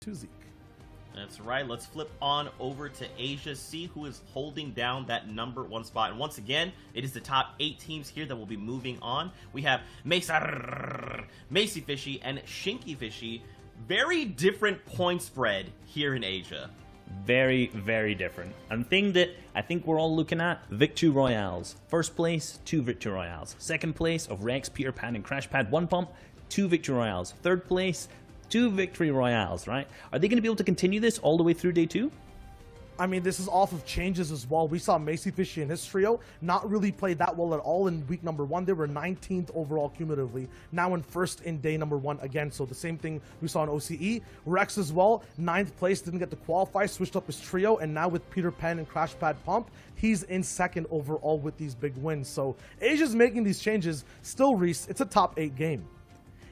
2, Zeke. That's right. Let's flip on over to Asia, see who is holding down that #1 spot. And once again, it is the top 8 teams here that will be moving on. We have Macy Fishy and Shinky Fishy. Very different point spread here in Asia. Very, very different. And the thing that I think we're all looking at, Victory Royales. First place, 2 Victory Royales. Second place of Rex, Peter Pan, and Crash Pad 1 pump, 2 Victory Royales. Third place, 2 Victory Royales, right? Are they going to be able to continue this all the way through day 2? I mean, this is off of changes as well. We saw Macy Fishy and his trio not really play that well at all in week #1. They were 19th overall cumulatively. Now in first in day #1 again. So the same thing we saw in OCE. Rex as well, 9th place, didn't get to qualify, switched up his trio, and now with Peter Pan and Crash Pad Pump, he's in 2nd overall with these big wins. So Asia's making these changes. Still, Reese, it's a top 8 game.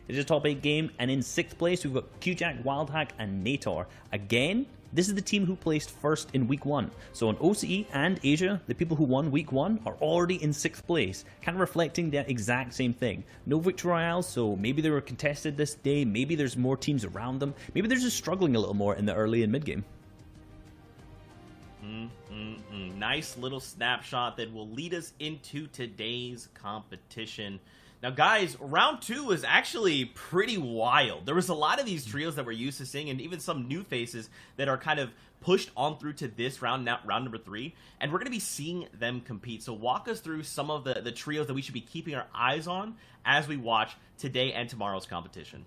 It's a top 8 game, and in 6th place, we've got QJack, Wildhack, and Nator. Again, this is the team who placed first in week 1. So in OCE and Asia, the people who won week 1 are already in 6th place, kind of reflecting the exact same thing. No Victory Royales, so maybe they were contested this day, maybe there's more teams around them, maybe they're just struggling a little more in the early and mid game. Nice little snapshot that will lead us into today's competition. Now, guys, round 2 is actually pretty wild. There was a lot of these trios that we're used to seeing, and even some new faces that are kind of pushed on through to this round, now round #3, and we're going to be seeing them compete. So walk us through some of the trios that we should be keeping our eyes on as we watch today and tomorrow's competition.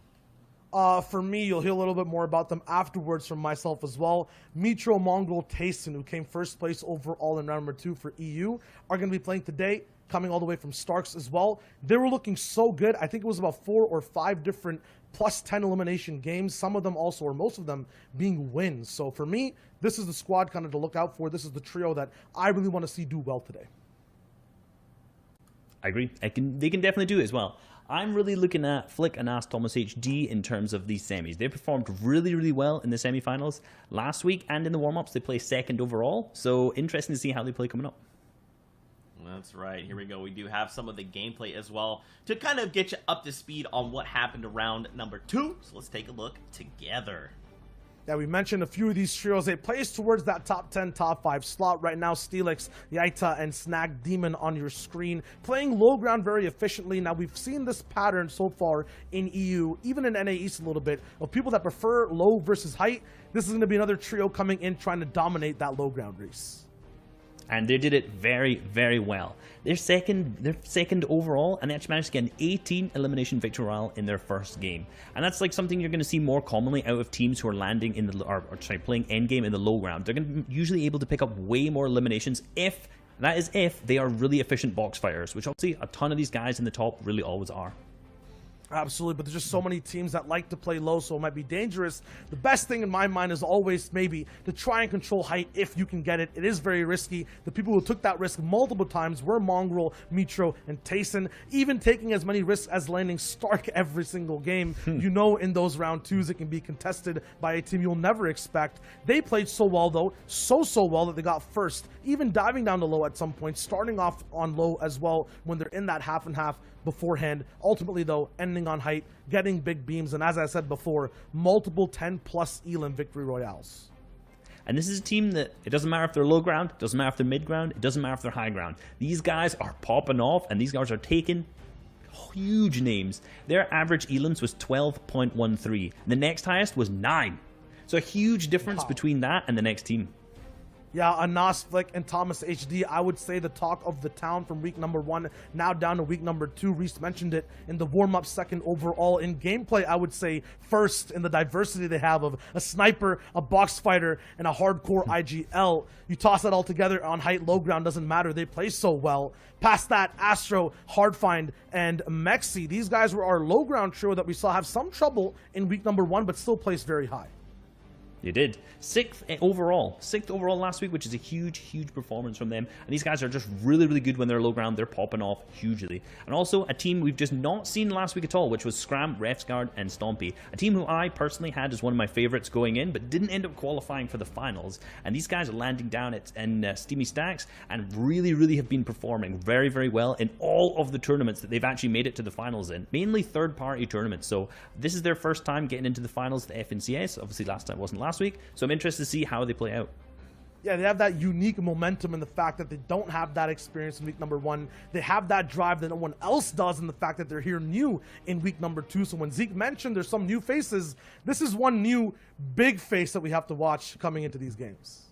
For me, you'll hear a little bit more about them afterwards from myself as well. Mitro, Mongol, Tayson, who came first place overall in round #2 for EU, are going to be playing today, coming all the way from Starks as well. They were looking so good. I think it was about 4 or 5 different +10 elimination games. Some of them also, or most of them, being wins. So for me, this is the squad kind of to look out for. This is the trio that I really want to see do well today. I agree. They can definitely do it as well. I'm really looking at Flick and Ask Thomas HD in terms of these semis. They performed really, really well in the semifinals last week, and in the warm-ups they placed 2nd overall. So interesting to see how they play coming up. That's right. Here we go. We do have some of the gameplay as well to kind of get you up to speed on what happened around #2. So let's take a look together. Yeah, we mentioned a few of these trios. They place towards that top 10, top 5 slot. Right now, Steelix, Yaita, and Snag Demon on your screen, playing low ground very efficiently. Now, we've seen this pattern so far in EU, even in NA East a little bit, of people that prefer low versus height. This is going to be another trio coming in trying to dominate that low ground race. And they did it very, very well. They're second overall, and they actually managed to get an 18 elimination victory royale in their first game. And that's like something you're going to see more commonly out of teams who are landing in the playing endgame in the low ground. They're going to be usually able to pick up way more eliminations if they are really efficient box fighters, which obviously a ton of these guys in the top really always are. Absolutely, but there's just so many teams that like to play low, so it might be dangerous. The best thing in my mind is always maybe to try and control height if you can get it. It is very risky. The people who took that risk multiple times were Mongrel, Mitro, and Tayson, even taking as many risks as landing Stark every single game. You know, in those round 2s, it can be contested by a team you'll never expect. They played so well, though, so well that they got first, even diving down to low at some point, starting off on low as well when they're in that half and half beforehand. Ultimately, though, ending on height, getting big beams, and as I said before, multiple 10+ Elam victory royales. And this is a team that it doesn't matter if they're low ground, it doesn't matter if they're mid ground, it doesn't matter if they're high ground. These guys are popping off, and these guys are taking huge names. Their average Elams was 12.13. The next highest was 9. So a huge difference between that and the next team. Yeah, Anas, Flick, and Thomas HD, I would say the talk of the town from week #1, now down to week #2. Reese mentioned it in the warm-up, 2nd overall. In gameplay, I would say first in the diversity they have of a sniper, a box fighter, and a hardcore IGL. You toss that all together on height, low ground, doesn't matter. They play so well. Past that, Astro, Hardfind, and Mexi. These guys were our low ground trio that we saw have some trouble in week #1, but still placed very high. They did. Sixth overall last week, which is a huge performance from them. And these guys are just really good when they're low ground. They're popping off hugely. And also a team we've just not seen last week at all, which was Scram, Refsguard, and Stompy. A team who I personally had as one of my favorites going in, but didn't end up qualifying for the finals. And these guys are landing down in Steamy Stacks and really have been performing very well in all of the tournaments that they've actually made it to the finals in. Mainly third-party tournaments. So this is their first time getting into the finals of the FNCS. Obviously last time wasn't last week, so I'm interested to see how they play out. Yeah, they have that unique momentum in the fact that they don't have that experience in week number 1. They have that drive that no one else does in the fact that they're here new in week number 2. So when Zeke mentioned there's some new faces, this is one new big face that we have to watch coming into these games.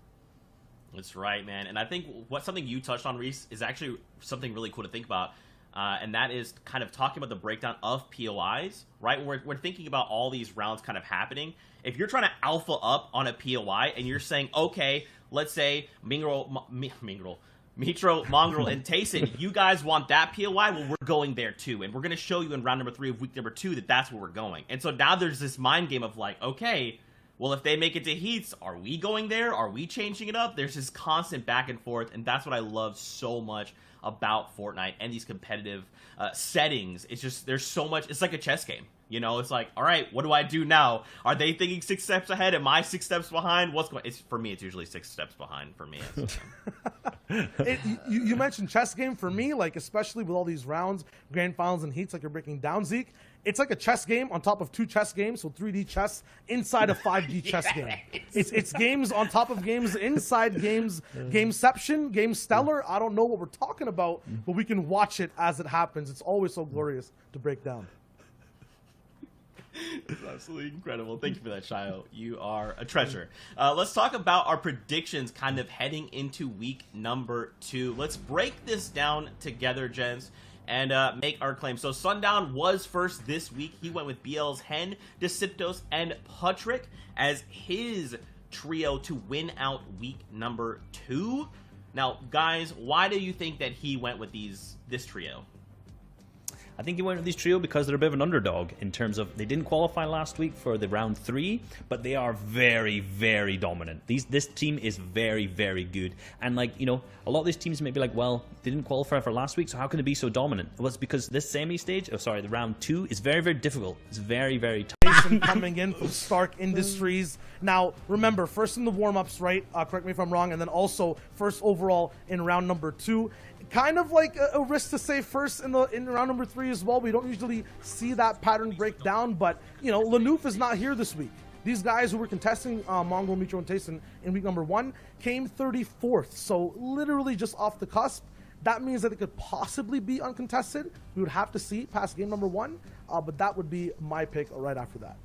That's right, man. And I think something you touched on, Reese, is actually something really cool to think about. And that is kind of talking about the breakdown of POIs, right? We're thinking about all these rounds kind of happening. If you're trying to alpha up on a POI and you're saying, okay, let's say Mitro, Mongrel, and Tayson, you guys want that POI? Well, we're going there too. And we're going to show you in round number 3 of week number 2 that that's where we're going. And so now there's this mind game of like, okay, well, if they make it to heats, are we going there? Are we changing it up? There's this constant back and forth, and that's what I love so much about Fortnite and these competitive settings. It's just, there's so much, it's like a chess game. You know, it's like, all right, what do I do now? Are they thinking 6 steps ahead? Am I 6 steps behind? What's going? For me, it's usually 6 steps behind for me. You mentioned chess game. For me, like, especially with all these rounds, grand finals and heats, like you're breaking down, Zeke, it's like a chess game on top of 2 chess games, so 3D chess inside a 5D chess game. It's games on top of games, inside games, Gameception, Game Stellar. I don't know what we're talking about, but we can watch it as it happens. It's always so glorious to break down. It's absolutely incredible. Thank you for that, Shio. You are a treasure. Let's talk about our predictions kind of heading into week number 2. Let's break this down together, gents, and make our claim. So Sundown was first this week. He went with BL's Hen, Decyptos, and Patrick as his trio to win out week number 2. Now, guys, why do you think that he went with this trio? I think he went with this trio because they're a bit of an underdog in terms of they didn't qualify last week for the round 3, but they are very dominant. This team is very good. And like, you know, a lot of these teams may be like, well, they didn't qualify for last week, so how can they be so dominant? Well, it's because this semi-stage, the round 2 is very difficult. It's very tough. Coming in from Stark Industries. Now, remember, first in the warm-ups, right? Correct me if I'm wrong. And then also first overall in round number 2. Kind of like a risk to say first in round number 3 as well. We don't usually see that pattern break down, but you know, Lanouf is not here this week. These guys who were contesting Mongrel, Mitro, and Tayson in week number 1 came 34th, so literally just off the cusp. That means that it could possibly be uncontested. We would have to see past game number 1, but that would be my pick right after that.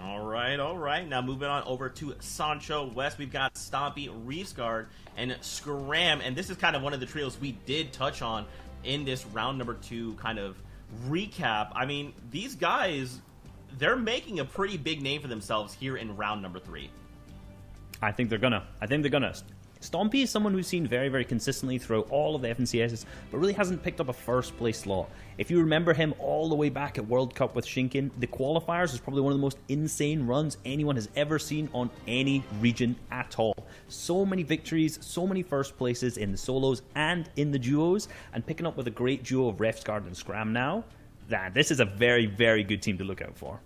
All right. Now moving on over to Sancho West. We've got Stompy, Refsguard, and Scram. And this is kind of one of the trios we did touch on in this round number 2 kind of recap. I mean, these guys, they're making a pretty big name for themselves here in round number 3. I think they're gonna. Stompy is someone we've seen very consistently throughout all of the FNCSs, but really hasn't picked up a first place slot. If you remember him all the way back at World Cup with Shinken, the qualifiers was probably one of the most insane runs anyone has ever seen on any region at all. So many victories, so many first places in the solos and in the duos, and picking up with a great duo of Refsguard and Scram now. This is a very good team to look out for.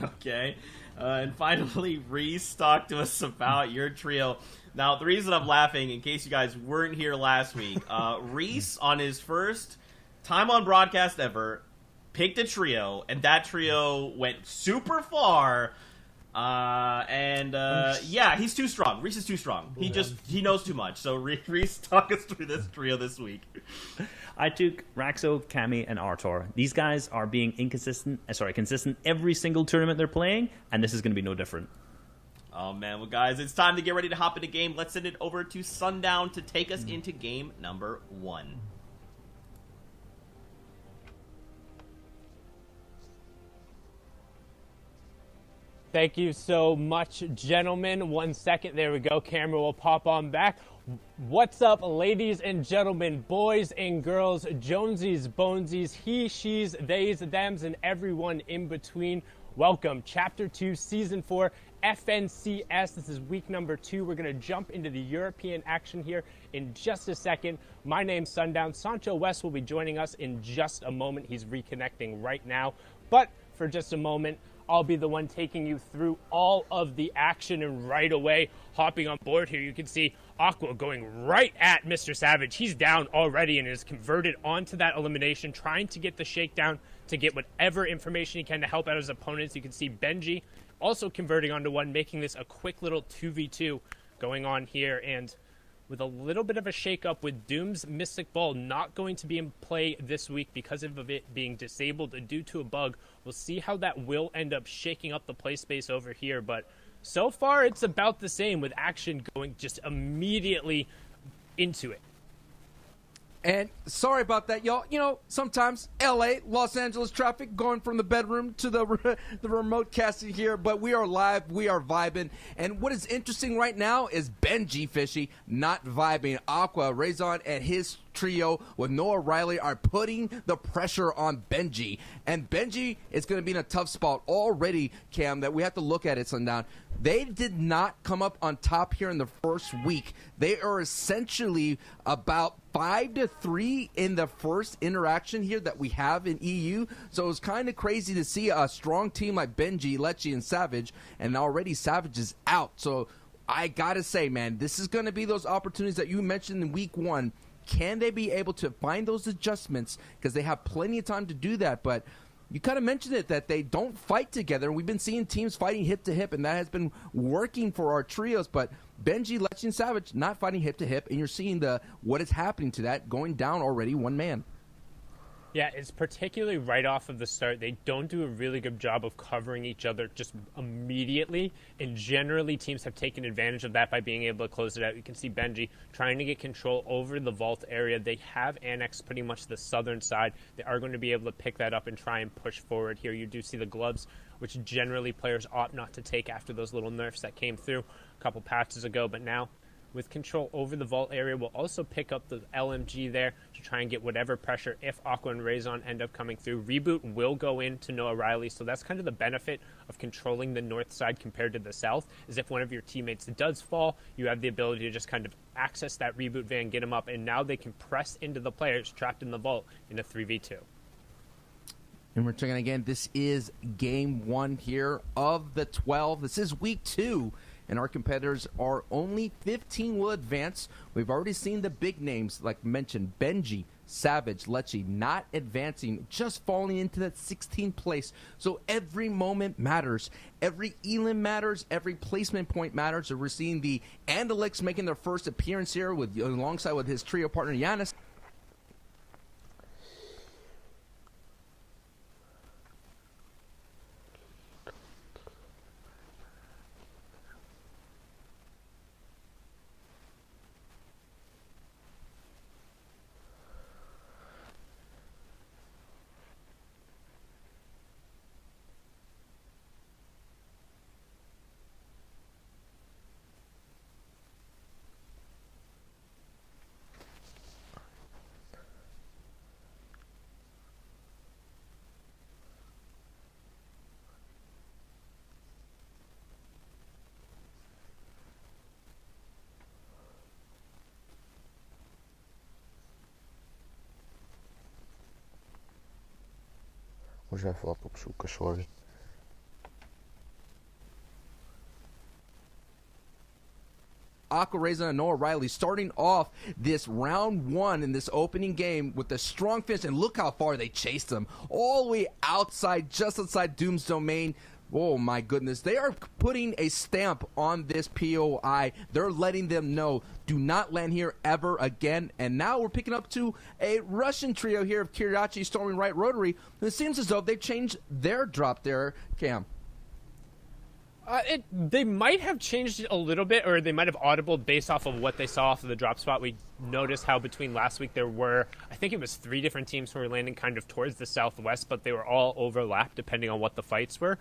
Okay. And finally, Reese, talk to us about your trio. Now, the reason I'm laughing, in case you guys weren't here last week, Reese, on his first time on broadcast ever, picked a trio, and that trio went super far. Yeah, he's too strong. Reese is too strong. He knows too much. So, Reese, talk us through this trio this week. I took Raxo, Kami, and Artor. These guys are being consistent every single tournament they're playing, and this is going to be no different. Oh, man. Well, guys, it's time to get ready to hop into game. Let's send it over to Sundown to take us into game number 1. Thank you so much, gentlemen. 1 second. There we go. Camera will pop on back. What's up, ladies and gentlemen, boys and girls, Jonesies, Bonesies, he, she's, theys, thems, and everyone in between. Welcome, Chapter 2, Season 4, FNCS. This is week number 2. We're going to jump into the European action here in just a second. My name's Sundown. Sancho West will be joining us in just a moment. He's reconnecting right now. But for just a moment, I'll be the one taking you through all of the action, and right away, hopping on board here, you can see Aqua going right at Mr. Savage. He's down already and is converted onto that elimination, trying to get the shakedown to get whatever information he can to help out his opponents. You can see Benji also converting onto one, making this a quick little 2v2 going on here, and with a little bit of a shake-up with Doom's Mystic Ball not going to be in play this week because of it being disabled due to a bug. We'll see how that will end up shaking up the play space over here, but so far it's about the same, with action going just immediately into it. And sorry about that, y'all. You know, sometimes LA, Los Angeles traffic, going from the bedroom to the remote casting here, but we are live, we are vibing. And what is interesting right now is Benji Fishy not vibing. Aqua, Raison, and his trio with Noah Riley are putting the pressure on Benji. And Benji is going to be in a tough spot already, Cam, that we have to look at it, Sundown. They did not come up on top here in the first week. They are essentially about 5-3 in the first interaction here that we have in EU. So it was kind of crazy to see a strong team like Benji, Lecce, and Savage, and already Savage is out. So I got to say, man, this is going to be those opportunities that you mentioned in week 1. Can they be able to find those adjustments? Because they have plenty of time to do that. But you kind of mentioned it, that they don't fight together. We've been seeing teams fighting hip to hip, and that has been working for our trios. But Benji, Lecce, and Savage not fighting hip to hip, and you're seeing what is happening to that, going down already one man. Yeah, it's particularly right off of the start. They don't do a really good job of covering each other just immediately, and generally teams have taken advantage of that by being able to close it out. You can see Benji trying to get control over the vault area. They have annexed pretty much the southern side. They are going to be able to pick that up and try and push forward here. You do see the gloves, which generally players opt not to take after those little nerfs that came through a couple patches ago, but now with control over the vault area, we'll also pick up the LMG there to try and get whatever pressure if Aqua and Raison end up coming through. Reboot will go into Noah Riley, so that's kind of the benefit of controlling the north side compared to the south, is if one of your teammates does fall, you have the ability to just kind of access that reboot van, get them up, and now they can press into the players trapped in the vault in a 3v2. And we're checking again, this is game 1 here of the 12. This is week 2. And our competitors are only 15 will advance. We've already seen the big names, like mentioned, Benji, Savage, Lecce, not advancing, just falling into that 16th place. So every moment matters. Every elim matters. Every placement point matters. So we're seeing the Andalix making their first appearance here alongside with his trio partner, Giannis. Moet je even wat opzoeken, sorry. Aqua, Raison, and Noah Riley starting off this round 1 in this opening game with a strong finish. And look how far they chased them. All the way outside, just outside Doom's domain. Oh my goodness. They are putting a stamp on this POI. They're letting them know, do not land here ever again. And now we're picking up to a Russian trio here of Kiriachi, Storming Right, Rotary. And it seems as though they've changed their drop there, Cam. They might have changed it a little bit, or they might have audibled based off of what they saw off of the drop spot. We noticed how between last week there were, I think it was 3 different teams who were landing kind of towards the southwest, but they were all overlapped depending on what the fights were.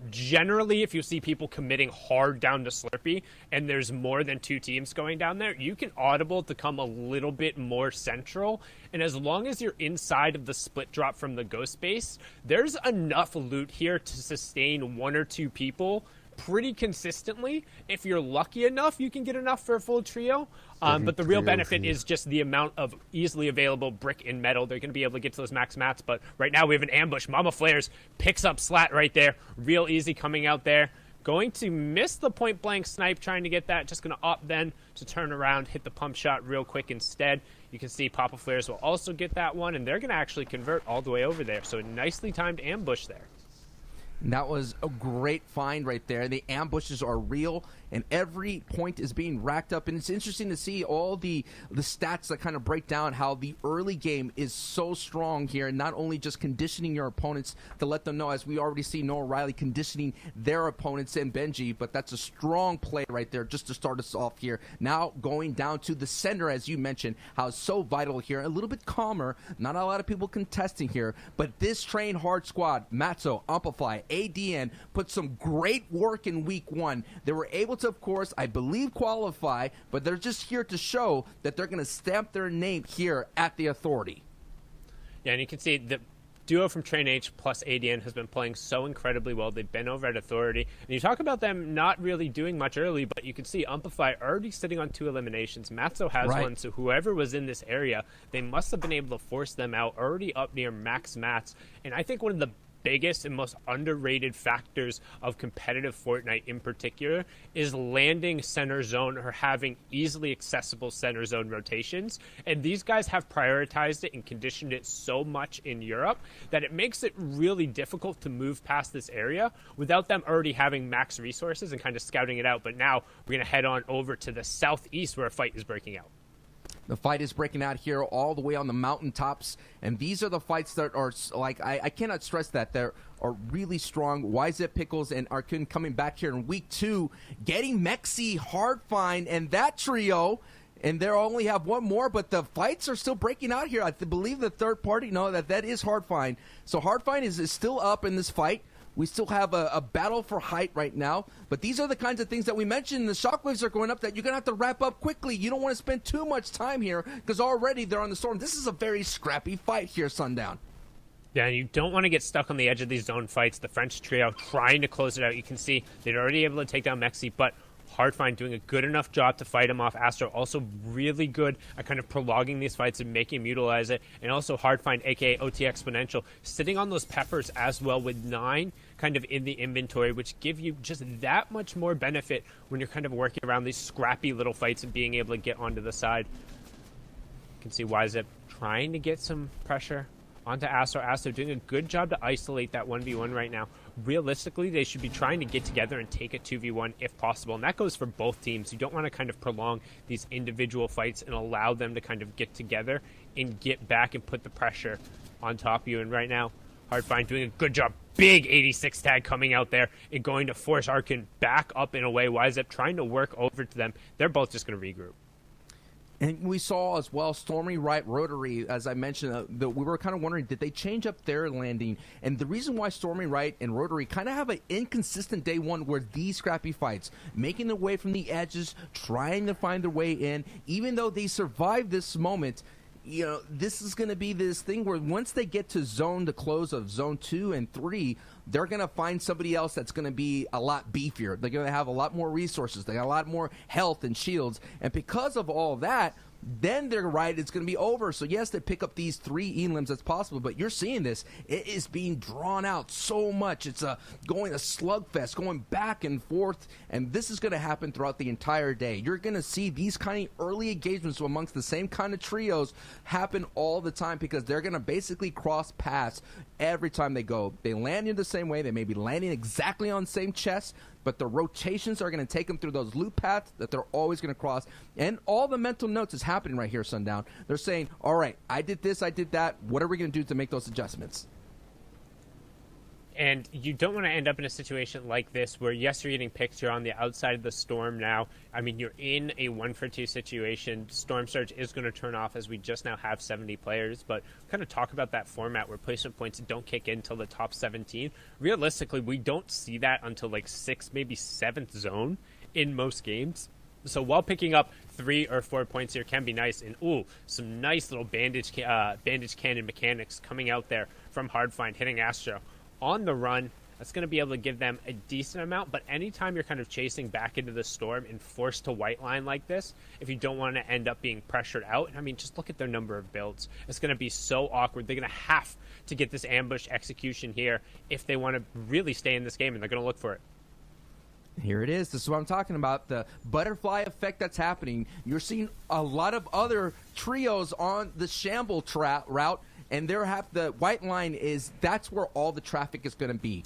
Generally, if you see people committing hard down to Slurpee and there's more than 2 teams going down there, you can audible to come a little bit more central. And as long as you're inside of the split drop from the ghost base, there's enough loot here to sustain 1 or 2 people pretty consistently. If you're lucky enough, you can get enough for a full trio. But the real benefit is just the amount of easily available brick and metal. They're going to be able to get to those max mats. But right now we have an ambush. Mama Flares picks up Slat right there. Real easy coming out there. Going to miss the point blank snipe trying to get that. Just going to opt then to turn around, hit the pump shot real quick instead. You can see Papa Flares will also get that one. And they're going to actually convert all the way over there. So a nicely timed ambush there. That was a great find right there. The ambushes are real, and every point is being racked up. And it's interesting to see all the stats that kind of break down how the early game is so strong here, and not only just conditioning your opponents to let them know, as we already see Noah Riley conditioning their opponents and Benji, but that's a strong play right there just to start us off here. Now going down to the center, as you mentioned, how it's so vital here. A little bit calmer, not a lot of people contesting here, but this train hard squad, Matzo, Amplify, ADN, put some great work in week 1. They were able to, of course, I believe, qualify, but they're just here to show that they're going to stamp their name here at the Authority. Yeah, and you can see the duo from Train H plus ADN has been playing so incredibly well. They've been over at Authority. And you talk about them not really doing much early, but you can see Amplify already sitting on 2 eliminations. Matzo has one, so whoever was in this area, they must have been able to force them out already up near max mats. And I think one of the biggest and most underrated factors of competitive Fortnite in particular is landing center zone or having easily accessible center zone rotations. And these guys have prioritized it and conditioned it so much in Europe that it makes it really difficult to move past this area without them already having max resources and kind of scouting it out. But now we're going to head on over to the southeast where a fight is breaking out. The fight is breaking out here all the way on the mountaintops, and these are the fights that are, like, I cannot stress that, they are really strong. YZ Pickles and Arkun coming back here in week 2, getting Mexi, Hardfind, and that trio, and they only have one more, but the fights are still breaking out here. I believe the third party, no, that is Hardfind. So Hardfind is still up in this fight. We still have a battle for height right now, but these are the kinds of things that we mentioned. The shockwaves are going up that you're going to have to wrap up quickly. You don't want to spend too much time here because already they're on the storm. This is a very scrappy fight here, Sundown. Yeah, you don't want to get stuck on the edge of these zone fights. The French trio trying to close it out. You can see they're already able to take down Mexi, but Hardfind doing a good enough job to fight him off. Astro also really good at kind of prolonging these fights and making him utilize it. And also Hardfind, aka OT Exponential, sitting on those peppers as well with 9 kind of in the inventory, which give you just that much more benefit when you're kind of working around these scrappy little fights and being able to get onto the side. You can see YZip trying to get some pressure onto Astro. Astro doing a good job to isolate that 1v1 right now. Realistically, they should be trying to get together and take a 2v1 if possible, and that goes for both teams. You don't want to kind of prolong these individual fights and allow them to kind of get together and get back and put the pressure on top of you. And right now, Hardfind doing a good job. Big 86 tag coming out there and going to force Arkin back up in a way. YZip trying to work over to them. They're both just going to regroup. And we saw as well Stormy Right Rotary, as I mentioned, we were kind of wondering, did they change up their landing? And the reason why Stormy Right and Rotary kind of have an inconsistent day one were these scrappy fights, making their way from the edges, trying to find their way in, even though they survived this moment. You know, this is going to be this thing where once they get to the close of zone 2 and 3, they're going to find somebody else that's going to be a lot beefier. They're going to have a lot more resources. They got a lot more health and shields. And because of all that, then their ride is going to be over. So yes, they pick up these 3 elims as possible, but you're seeing this. It is being drawn out so much. It's going a slugfest, going back and forth, and this is going to happen throughout the entire day. You're going to see these kind of early engagements amongst the same kind of trios happen all the time because they're going to basically cross paths every time they go. They land in the same way. They may be landing exactly on the same chest, but the rotations are going to take them through those loop paths that they're always going to cross. And all the mental notes is happening right here, Sundown. They're saying, all right, I did this, I did that. What are we going to do to make those adjustments? And you don't want to end up in a situation like this where, yes, you're getting picked, you're on the outside of the storm now. I mean, you're in a 1-for-2 situation. Storm Surge is going to turn off as we just now have 70 players, but kind of talk about that format where placement points don't kick in until the top 17. Realistically, we don't see that until like 6th, maybe 7th zone in most games. So while picking up 3 or 4 points here can be nice, and some nice little bandage cannon mechanics coming out there from Hardfind hitting Astro on the run. That's going to be able to give them a decent amount, but anytime you're kind of chasing back into the storm and forced to white line like this, if you don't want to end up being pressured out, I mean, just look at their number of builds. It's going to be so awkward. They're going to have to get this ambush execution here if they want to really stay in this game, and they're going to look for it. Here it is. This is what I'm talking about, the butterfly effect that's happening. You're seeing a lot of other trios on the shamble route, and the white line that's where all the traffic is going to be.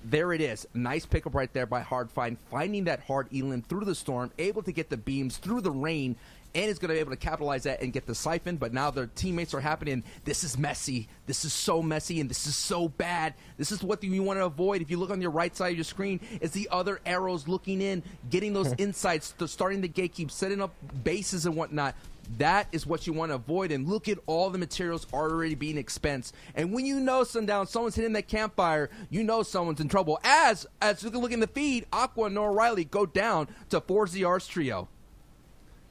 There it is. Nice pickup right there by Hardfind, finding that hard elim through the storm, able to get the beams through the rain, and is going to be able to capitalize that and get the siphon. But now their teammates are happening. This is messy. This is so messy, and this is so bad. This is what you want to avoid. If you look on your right side of your screen, is the other arrows looking in, getting those insights, starting the gatekeep, setting up bases and whatnot. That is what you want to avoid, and look at all the materials already being expensed. And when you know, Sundown, someone's hitting that campfire, you know someone's in trouble. As you can look in the feed, Aqua and Noah Riley go down to 4ZR's trio.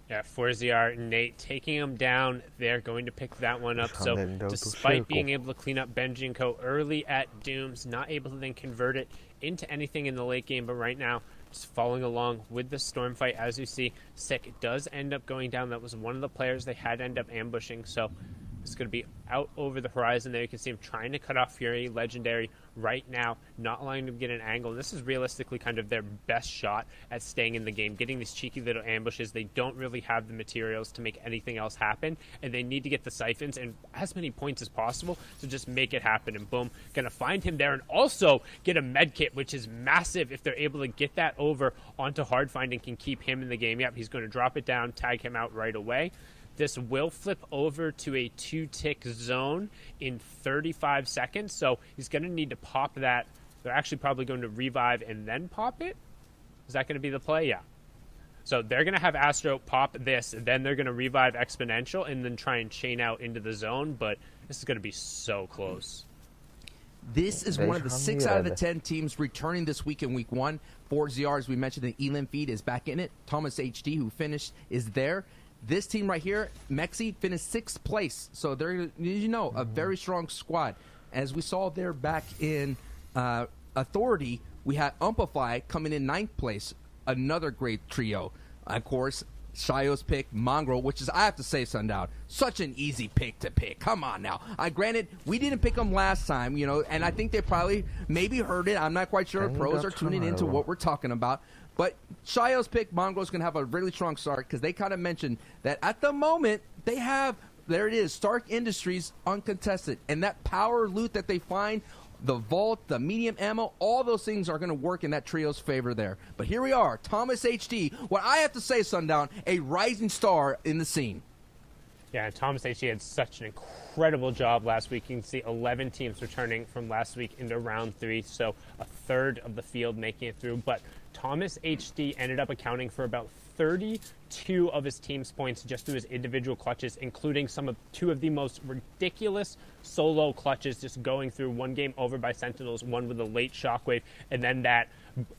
Yeah, 4ZR, Nate taking him down. They're going to pick that one up. So despite being able to clean up Benji and Co. early at Dooms, not able to then convert it into anything in the late game, but right now just following along with the storm fight. As you see, Sick does end up going down. That was one of the players they had to end up ambushing, so it's going to be out over the horizon there. You can see him trying to cut off Fury, Legendary, right now, not allowing him to get an angle. And this is realistically kind of their best shot at staying in the game, getting these cheeky little ambushes. They don't really have the materials to make anything else happen, and they need to get the siphons and as many points as possible to just make it happen. And boom, going to find him there and also get a med kit, which is massive if they're able to get that over onto Hardfind and can keep him in the game. Yep, he's going to drop it down, tag him out right away. This will flip over to a 2-tick zone in 35 seconds, so he's going to need to pop that. They're actually probably going to revive and then pop it. Is that going to be the play? Yeah. So they're going to have Astro pop this, then they're going to revive Exponential and then try and chain out into the zone, but this is going to be so close. This is one of the 6 out of the 10 teams returning this week in week 1. 4ZR, as we mentioned, the Elim feed is back in it. Thomas HD, who finished, is there. This team right here, Mexi, finished 6th place. So they're, a very strong squad. As we saw there back in Authority, we had Umpify coming in 9th place. Another great trio. Of course, Shio's pick, Mongrel, which is, I have to say, Sundown, such an easy pick to pick. Come on now. Granted, we didn't pick them last time, and I think they probably maybe heard it. I'm not quite sure if pros are tuning into what we're talking about. But Shio's pick, Mongrel's going to have a really strong start because they kind of mentioned that at the moment they have, there it is, Stark Industries uncontested. And that power loot that they find, the vault, the medium ammo, all those things are going to work in that trio's favor there. But here we are, Thomas HD. What I have to say, Sundown, a rising star in the scene. Yeah, and Thomas HD had such an incredible job last week. You can see 11 teams returning from last week into round 3, so a third of the field making it through. But Thomas HD ended up accounting for about 32 of his team's points just through his individual clutches, including two of the most ridiculous solo clutches, just going through one game over by Sentinels, one with a late shockwave, and then that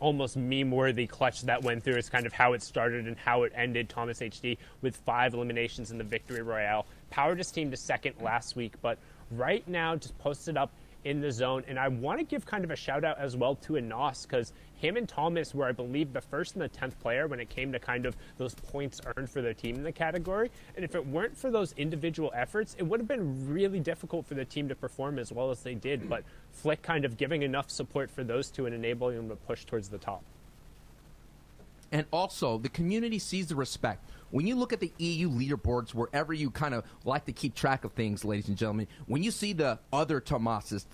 almost meme-worthy clutch that went through is kind of how it started and how it ended. Thomas HD with 5 eliminations in the Victory Royale. Powered his team to 2nd last week, but right now just posted up in the zone. And I want to give kind of a shout out as well to Anos, because him and Thomas were, I believe, the 1st and the 10th player when it came to kind of those points earned for their team in the category. And if it weren't for those individual efforts, it would have been really difficult for the team to perform as well as they did. But Flick kind of giving enough support for those two and enabling them to push towards the top. And also, the community sees the respect. When you look at the EU leaderboards, wherever you kind of like to keep track of things, ladies and gentlemen, when you see the other Thomases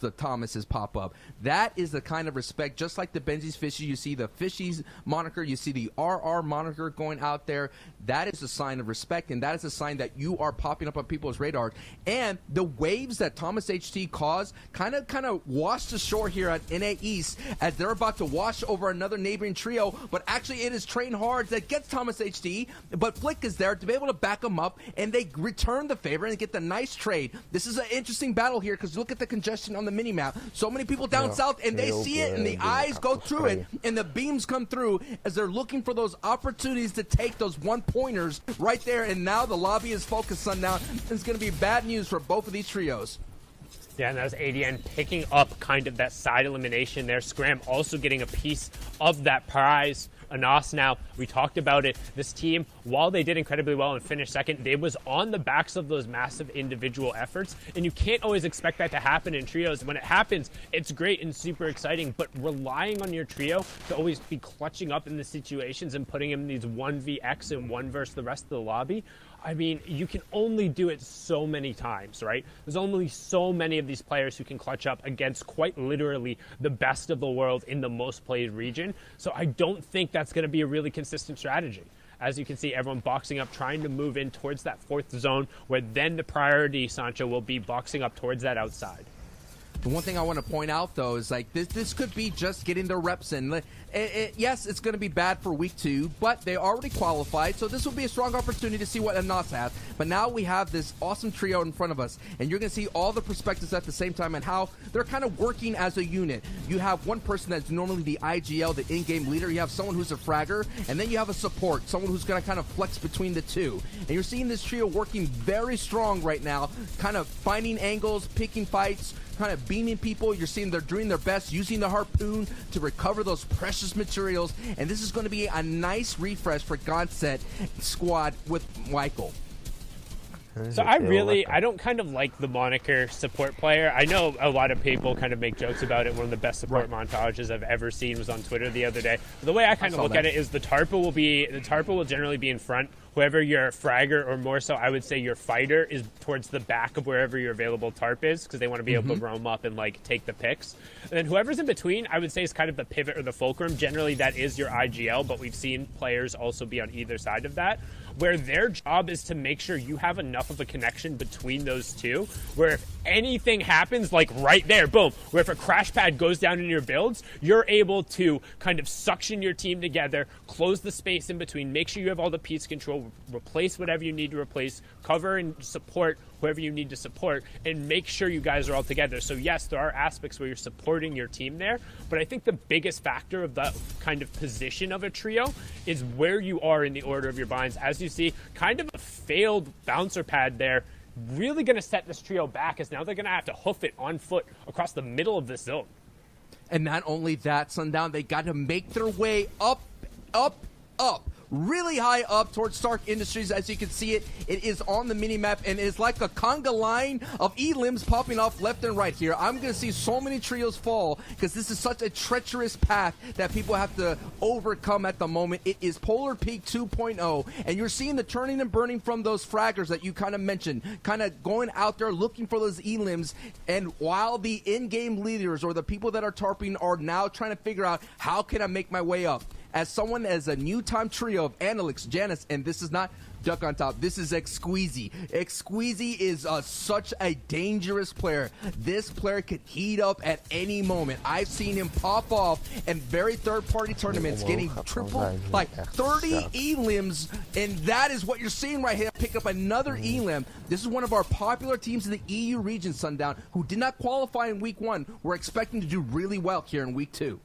pop up, that is the kind of respect. Just like the Benzies Fishies, you see the Fishies moniker, you see the RR moniker going out there. That is a sign of respect, and that is a sign that you are popping up on people's radars. And the waves that Thomas HT caused kind of washed ashore here at NA East as they're about to wash over another neighboring trio. But actually, it is Train Hard that gets Thomas HT, but Flick is there to be able to back him up, and they return the favor and get the nice trade. This is an interesting battle here because look at the congestion on the minimap. So many people down south, and they see it, and the eyes go through it, and the beams come through as they're looking for those opportunities to take those one-pointers right there, and now the lobby is focused Sundown. It's going to be bad news for both of these trios. Yeah, and that was ADN picking up kind of that side elimination there. Scram also getting a piece of that prize. Anas now, we talked about it. This team, while they did incredibly well and finished second, it was on the backs of those massive individual efforts, and you can't always expect that to happen in trios. When it happens, it's great and super exciting, but relying on your trio to always be clutching up in the situations and putting them in these 1vx and 1 versus the rest of the lobby, I mean, you can only do it so many times, right? There's only so many of these players who can clutch up against quite literally the best of the world in the most played region. So I don't think that's going to be a really consistent strategy. As you can see, everyone boxing up, trying to move in towards that 4th zone, where then the priority, Sancho, will be boxing up towards that outside. The one thing I want to point out, though, is like this could be just getting their reps in. Yes, it's going to be bad for week 2, but they already qualified, so this will be a strong opportunity to see what Anas has. But now we have this awesome trio in front of us, and you're going to see all the perspectives at the same time and how they're kind of working as a unit. You have one person that's normally the IGL, the in-game leader. You have someone who's a fragger, and then you have a support, someone who's going to kind of flex between the two. And you're seeing this trio working very strong right now, kind of finding angles, picking fights, kind of beaming people. You're seeing they're doing their best, using the harpoon to recover those precious materials, and this is going to be a nice refresh for Gonset squad with Michael. So I don't kind of like the moniker support player. I know a lot of people kind of make jokes about it. One of the best support montages I've ever seen was on Twitter the other day. But the way I kind of look at it is the Tarpa will generally be in front. Whoever your fragger, or more so, I would say your fighter, is towards the back of wherever your available tarp is, because they want to be able to roam up and like take the picks. And then whoever's in between, I would say, is kind of the pivot or the fulcrum. Generally, that is your IGL, but we've seen players also be on either side of that, where their job is to make sure you have enough of a connection between those two, where if anything happens, like right there, boom, where if a crash pad goes down in your builds, you're able to kind of suction your team together, close the space in between, make sure you have all the piece control, replace whatever you need to replace, cover and support whoever you need to support, and make sure you guys are all together. So yes, there are aspects where you're supporting your team there, but I think the biggest factor of that kind of position of a trio is where you are in the order of your binds. As you see, kind of a failed bouncer pad there, really going to set this trio back, as now they're going to have to hoof it on foot across the middle of this zone. And not only that, Sundown, they got to make their way up, really high up towards Stark Industries. As you can see it is on the minimap, and it's like a conga line of E-limbs popping off left and right here. I'm going to see so many trios fall because this is such a treacherous path that people have to overcome at the moment. It is Polar Peak 2.0, and you're seeing the turning and burning from those fraggers that you kind of mentioned, kind of going out there looking for those E-limbs, and while the in-game leaders or the people that are tarping are now trying to figure out, how can I make my way up? As someone as a new time trio of Analyx, Janice, and this is not Duck on Top, this is Exqueezy. Exqueezy is such a dangerous player. This player could heat up at any moment. I've seen him pop off in very third-party tournaments, getting triple, like 30 E-limbs, and that is what you're seeing right here. Pick up another E-limb. This is one of our popular teams in the EU region, Sundown, who did not qualify in Week 1. We're expecting to do really well here in Week 2.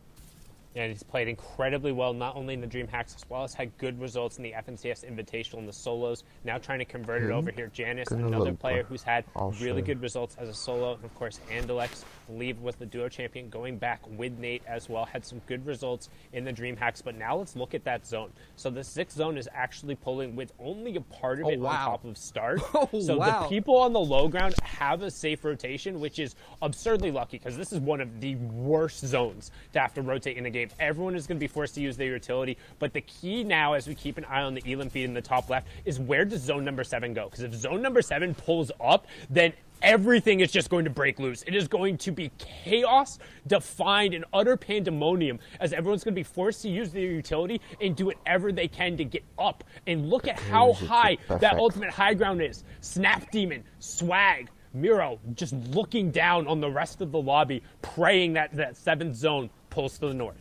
And he's played incredibly well, not only in the Dream Hacks, as well as had good results in the FNCS Invitational in the solos. Now trying to convert it over here. Janice, another player who's had really good results as a solo. And of course, Andalex, I believe, was the duo champion, going back with Nate as well. Had some good results in the Dream Hacks. But now let's look at that zone. So the 6th zone is actually pulling with only a part of it on top of start. The people on the low ground have a safe rotation, which is absurdly lucky, because this is one of the worst zones to have to rotate in a game game. Everyone is going to be forced to use their utility, but the key now, as we keep an eye on the Elam feed in the top left, is where does zone number 7 go? Because if zone number 7 pulls up, then everything is just going to break loose. It is going to be chaos defined and utter pandemonium, as everyone's going to be forced to use their utility and do whatever they can to get up. And look at how high that ultimate high ground is. Snap Demon, Swag, Miro just looking down on the rest of the lobby, praying that that 7th zone pulls to the north.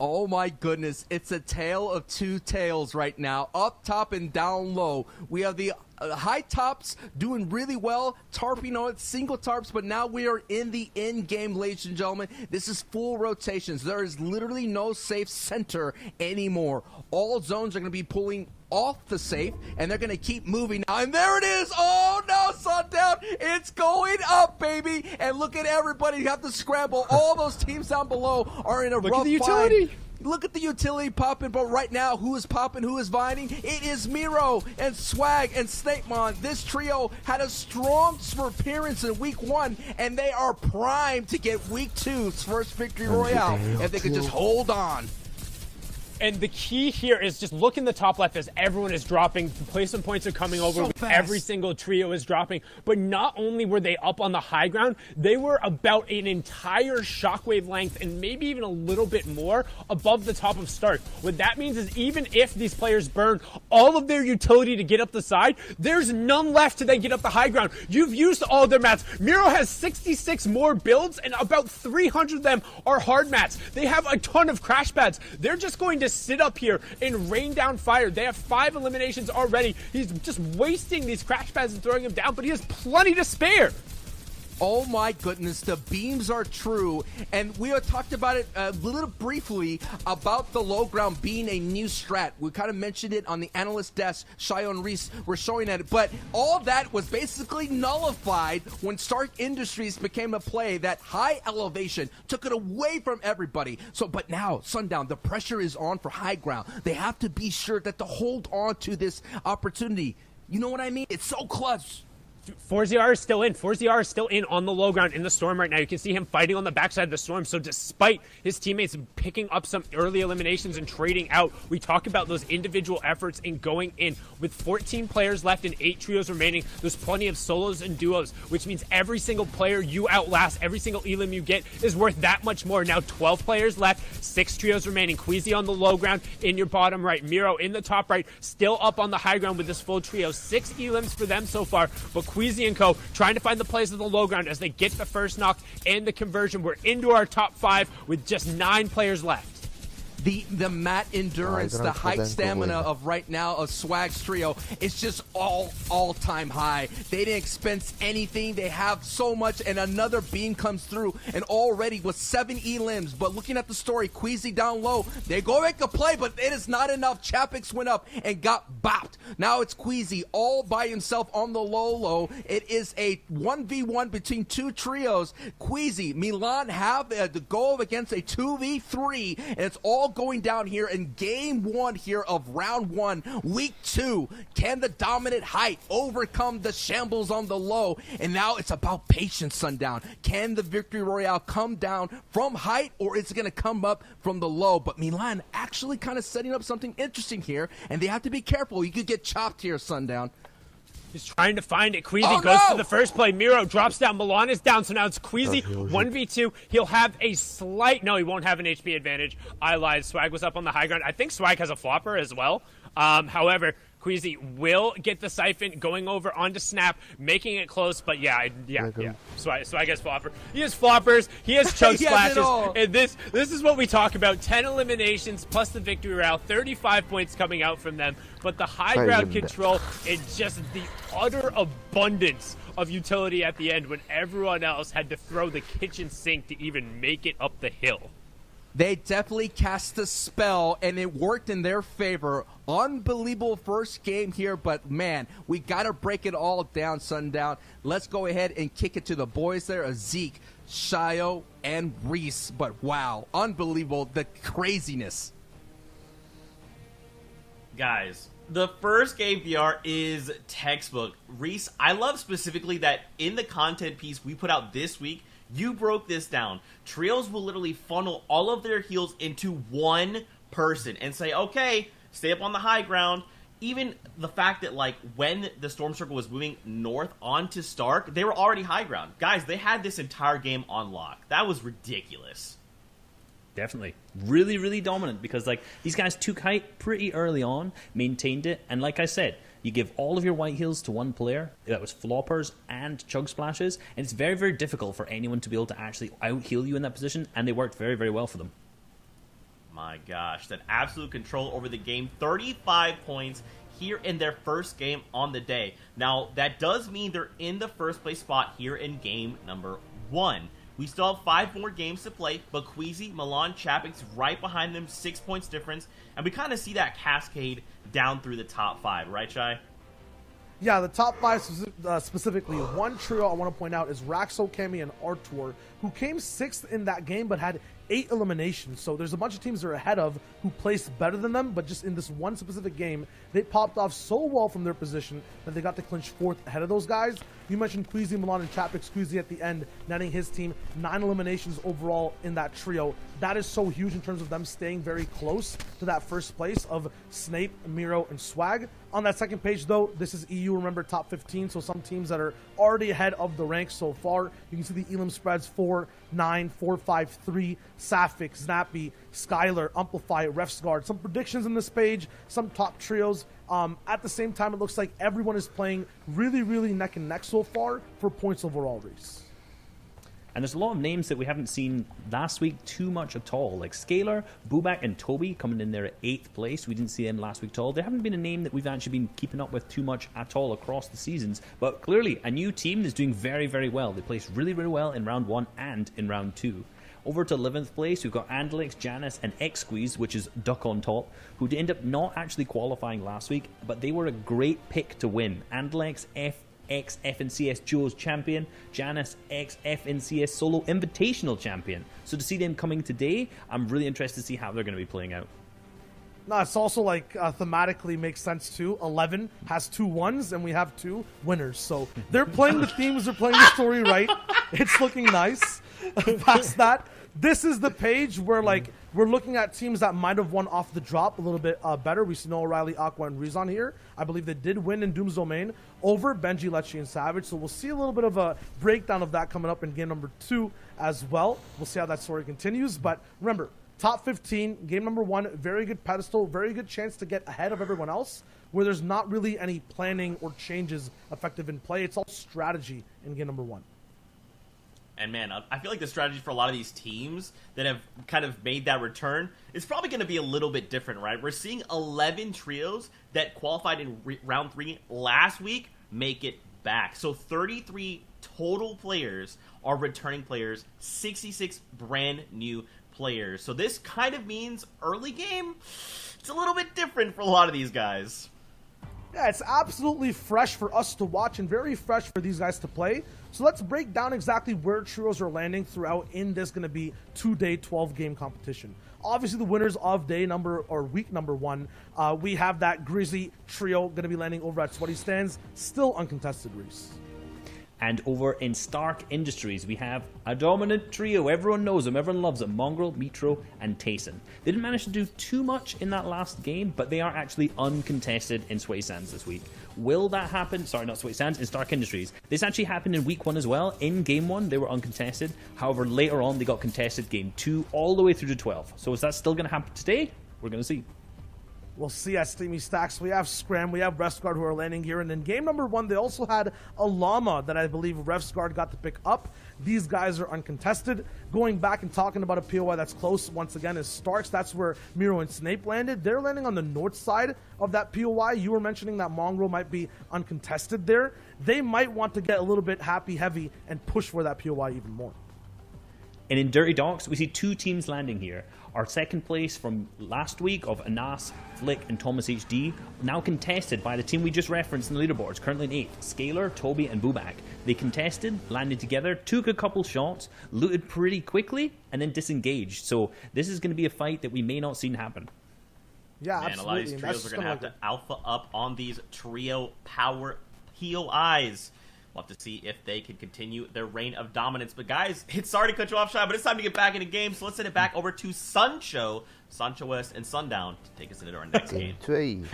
Oh my goodness, it's a tale of two tales right now, up top and down low. We have the high tops doing really well, tarping on it, single tarps, but now we are in the end game, ladies and gentlemen. This is full rotations. There is literally no safe center anymore. All zones are going to be pulling off the safe, and they're going to keep moving now. And there it is. Oh no, Sundown, it's going up, baby. And look at everybody. You have to scramble. All those teams down below are in a rough Look at the utility. bind. Look at the utility popping, but right now, who is popping, who is vining? It is Miro and Swag and Snakemon. This trio had a strong appearance in Week 1, and they are primed to get Week 2's first victory royale if they could just hold on. And the key here is just look in the top left as everyone is dropping. Placement points are coming over. Every single trio is dropping. But not only were they up on the high ground, they were about an entire shockwave length and maybe even a little bit more above the top of start. What that means is even if these players burn all of their utility to get up the side, there's none left to then get up the high ground. You've used all their mats. Miro has 66 more builds, and about 300 of them are hard mats. They have a ton of crash pads. They're just going to sit up here and rain down fire. They have 5 eliminations already. He's just wasting these crash pads and throwing them down, but he has plenty to spare. Oh my goodness, the beams are true, and we have talked about it a little briefly about the low ground being a new strat. We kind of mentioned it on the analyst desk. Shayo and Reese were showing at it, but all that was basically nullified when Stark Industries became a play. That high elevation took it away from everybody. But now, Sundown, the pressure is on for high ground. They have to be sure that to hold on to this opportunity. You know what I mean? It's so clutch. 4ZR is still in. 4ZR is still in on the low ground in the storm right now. You can see him fighting on the backside of the storm. So despite his teammates picking up some early eliminations and trading out, we talk about those individual efforts in going in. With 14 players left and 8 trios remaining, there's plenty of solos and duos, which means every single player you outlast, every single elim you get is worth that much more. Now 12 players left, 6 trios remaining. Queasy on the low ground in your bottom right. Miro in the top right, still up on the high ground with this full trio. 6 elims for them so far, but Queasy and co trying to find the plays on the low ground as they get the first knock and the conversion. We're into our top 5 with just 9 players left. The mat endurance, the height stamina of right now of Swag's trio is just all-time high. They didn't expense anything. They have so much, and another beam comes through, and already with 7 elims. But looking at the story, Queasy down low, they go make a play, but it is not enough. Chapix went up and got bopped. Now it's Queasy all by himself on the low. It is a 1v1 between 2 trios. Queasy, Milan have to go against a 2v3, and it's all going down here in game 1 here of round 1, week 2. Can the dominant height overcome the shambles on the low? And now it's about patience, Sundown. Can the victory royale come down from height, or is it going to come up from the low? But Milan actually kind of setting up something interesting here, and they have to be careful. You could get chopped here, Sundown. He's trying to find it. Queasy goes for the first play. Miro drops down. Milan is down. So now it's Queasy 1v2. He'll have a slight... No, he won't have an HP advantage. I lied. Swag was up on the high ground. I think Swag has a flopper as well. However, Queasy will get the siphon going over onto Snap, making it close. But yeah. Swag has flopper. He has floppers. He has choke splashes. And this is what we talk about. 10 eliminations plus the victory route. 35 points coming out from them. But the high ground control and just the utter abundance of utility at the end when everyone else had to throw the kitchen sink to even make it up the hill. They definitely cast a spell, and it worked in their favor. Unbelievable first game here, but man, we got to break it all down, Sundown. Let's go ahead and kick it to the boys there, Zeke, Shayo, and Reese. But wow, unbelievable, the craziness. Guys, the first game VR is textbook. Reese, I love specifically that in the content piece we put out this week, You broke this down. Trios will literally funnel all of their heals into one person and say, okay, stay up on the high ground. Even the fact that, like, when the Storm Circle was moving north onto Stark, they were already high ground. Guys, they had this entire game on lock. That was ridiculous. Definitely. Really, really dominant because, like, these guys took height pretty early on, maintained it, and like I said, you give all of your white heals to one player. That was floppers and chug splashes, and it's very, very difficult for anyone to be able to actually out-heal you in that position, and they worked very, very well for them. My gosh, that absolute control over the game. 35 points here in their first game on the day. Now, that does mean they're in the first place spot here in game number 1. We still have 5 more games to play, but Queasy, Milan, Chapek's right behind them, 6 points difference, and we kind of see that cascade down through the top 5, right, Shai? Yeah, the top 5 specifically. One trio I want to point out is Raxo, Kemi, and Artur, who came 6th in that game but had 8 eliminations. So there's a bunch of teams they're ahead of who placed better than them, but just in this one specific game, they popped off so well from their position that they got to clinch 4th ahead of those guys. You mentioned Queasy, Milan, and Chapek. Queasy at the end, netting his team 9 eliminations overall in that trio. That is so huge in terms of them staying very close to that first place of Snape, Miro, and Swag. On that second page, though, this is EU, remember, top 15, so some teams that are already ahead of the ranks so far. You can see the Elim spreads 4, 9, 4, 5, 3, Sapphic, Snappy, Skylar, Amplify, Refsguard. Some predictions in this page, some top trios. At the same time, it looks like everyone is playing really, really neck and neck so far for points overall, Reese. And there's a lot of names that we haven't seen last week too much at all, like Scalar, Bubak, and Toby coming in there at 8th place. We didn't see them last week at all. They haven't been a name that we've actually been keeping up with too much at all across the seasons, but clearly a new team that's doing very, very well. They placed really, really well in round 1 and in round 2. Over to 11th place, we've got Andalix, Janice, and X-Squeeze, which is Duck on top, who end up not actually qualifying last week, but they were a great pick to win. Andalix, FNCS Duos champion, Janice, FNCS Solo Invitational champion. So to see them coming today, I'm really interested to see how they're going to be playing out. No, it's also like thematically makes sense too. 11 has 2 1s and we have 2 winners. So they're playing the themes, they're playing the story right. It's looking nice. Past that, this is the page where like we're looking at teams that might have won off the drop a little bit better. We see Noah O'Reilly, Aqua, and Rizon here. I believe they did win in Doom's Domain over Benji, Lecce, and Savage. So we'll see a little bit of a breakdown of that coming up in game number 2 as well. We'll see how that story continues. But remember, top 15, game number 1, very good pedestal, very good chance to get ahead of everyone else, where there's not really any planning or changes effective in play. It's all strategy in game number 1. And man, I feel like the strategy for a lot of these teams that have kind of made that return is probably going to be a little bit different, right? We're seeing 11 trios that qualified in round 3 last week make it back. So 33 total players are returning players, 66 brand new players. So this kind of means early game, it's a little bit different for a lot of these guys. Yeah, it's absolutely fresh for us to watch and very fresh for these guys to play. So let's break down exactly where trios are landing throughout in this going to be 2-day 12-game competition. Obviously, the winners of day number or week number 1, we have that Grizzly trio going to be landing over at Sweaty Stands, still uncontested, Reese. And over in Stark Industries, we have a dominant trio. Everyone knows them. Everyone loves them. Mongrel, Mitro, and Tayson. They didn't manage to do too much in that last game, but they are actually uncontested in Sweaty Sands this week. Will that happen? Sorry, not Sweaty Sands, in Stark Industries. This actually happened in week 1 as well. In game 1, they were uncontested. However, later on, they got contested game 2 all the way through to 12. So is that still going to happen today? We're going to see. We'll see at Steamy Stacks. We have Scram, we have Refsguard who are landing here. And in game number 1, they also had a Llama that I believe Refsguard got to pick up. These guys are uncontested. Going back and talking about a POI that's close once again is Starks. That's where Miro and Snape landed. They're landing on the north side of that POI. You were mentioning that Mongrel might be uncontested there. They might want to get a little bit happy heavy and push for that POI even more. And in Dirty Docks, we see 2 teams landing here. Our second place from last week of Anas, Flick, and Thomas HD, now contested by the team we just referenced in the leaderboards, currently in 8th, Scalar, Toby, and Bubak. They contested, landed together, took a couple shots, looted pretty quickly, and then disengaged. So this is going to be a fight that we may not see happen. Yeah, man, absolutely. a lot of these trios are going to have to alpha up on these trio power POIs. We'll have to see if they can continue their reign of dominance. But guys, it's sorry to cut you off, Shy, but it's time to get back into game. So let's send it back over to Sancho West, and Sundown to take us into our next game. 2.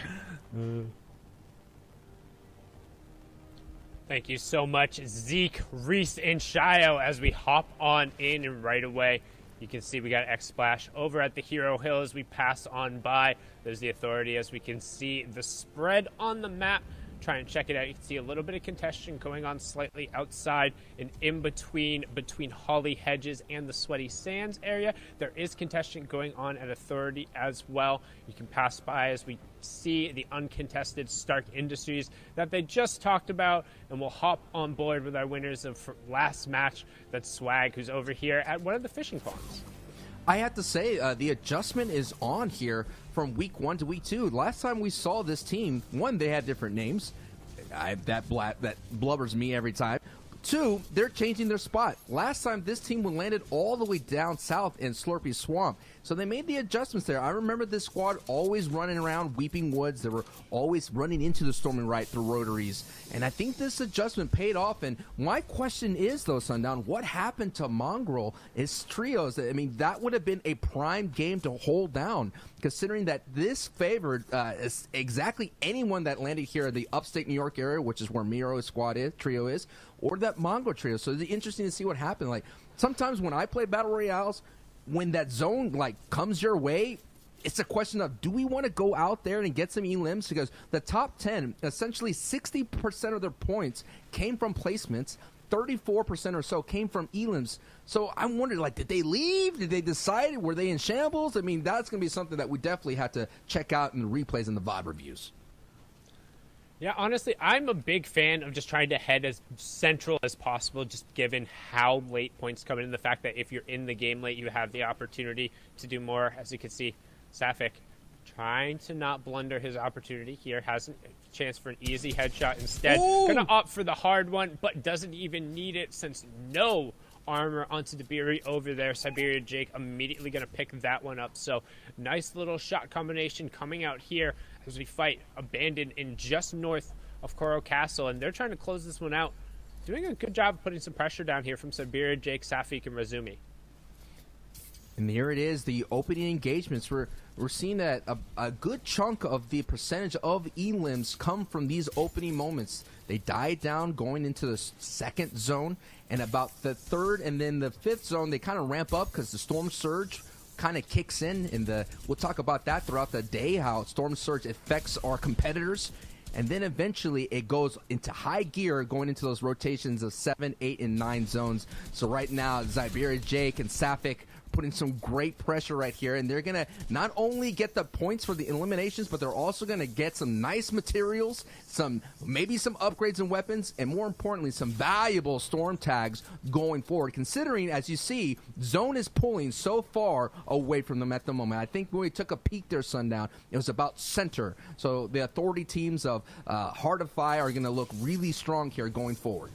Thank you so much, Zeke, Reese, and Shio, as we hop on in, and right away you can see we got X-Splash over at the Hero Hill as we pass on by. There's the Authority as we can see the spread on the map. Try and check it out. You can see a little bit of contention going on slightly outside and in between Holly Hedges and the Sweaty Sands area. There is contention going on at Authority as well. You can pass by as we see the uncontested Stark Industries that they just talked about, and we'll hop on board with our winners of last match. That's Swag, who's over here at one of the fishing ponds. I have to say, the adjustment is on here from week 1 to week 2. Last time we saw this team, 1, they had different names. That blubbers me every time. 2, they're changing their spot. Last time, this team landed all the way down south in Slurpee Swamp. So they made the adjustments there. I remember this squad always running around Weeping Woods. They were always running into the Storming Right through rotaries. And I think this adjustment paid off. And my question is, though, Sundown, what happened to Mongrel? His trios, I mean, that would have been a prime game to hold down, considering that this favored exactly anyone that landed here in the upstate New York area, which is where Miro's trio is, or that Mongrel trio. So it's interesting to see what happened. Like, sometimes when I play Battle Royales, when that zone comes your way, it's a question of, do we want to go out there and get some elims? Because the top 10, essentially 60% of their points came from placements, 34% or so came from elims. So I'm wondering, did they leave? Did they decide? Were they in shambles? I mean, that's going to be something that we definitely have to check out in the replays and the VOD reviews. Yeah, honestly, I'm a big fan of just trying to head as central as possible, just given how late points come in, and the fact that if you're in the game late, you have the opportunity to do more. As you can see, Safik trying to not blunder his opportunity here, has a chance for an easy headshot instead. Going to opt for the hard one, but doesn't even need it since no armor onto Debiri over there. Siberia Jake immediately going to pick that one up. So nice little shot combination coming out here as we fight Abandoned in just north of Koro Castle, and they're trying to close this one out. Doing a good job of putting some pressure down here from Siberia Jake, Safik, and Razumi. And here it is, the opening engagements. We're seeing that a good chunk of the percentage of elims come from these opening moments. They die down going into the second zone, and about the third and then the fifth zone, they kind of ramp up because the Storm Surge kind of kicks in. We'll talk about that throughout the day, how Storm Surge affects our competitors. And then eventually it goes into high gear, going into those rotations of 7, 8, and 9 zones. So right now, Siberia Jake and Safik putting some great pressure right here, and they're going to not only get the points for the eliminations, but they're also going to get some nice materials, maybe some upgrades and weapons, and more importantly, some valuable storm tags going forward, considering, as you see, Zone is pulling so far away from them at the moment. I think when we took a peek there, Sundown, it was about center. So the Authority teams of Heart of Fire are going to look really strong here going forward.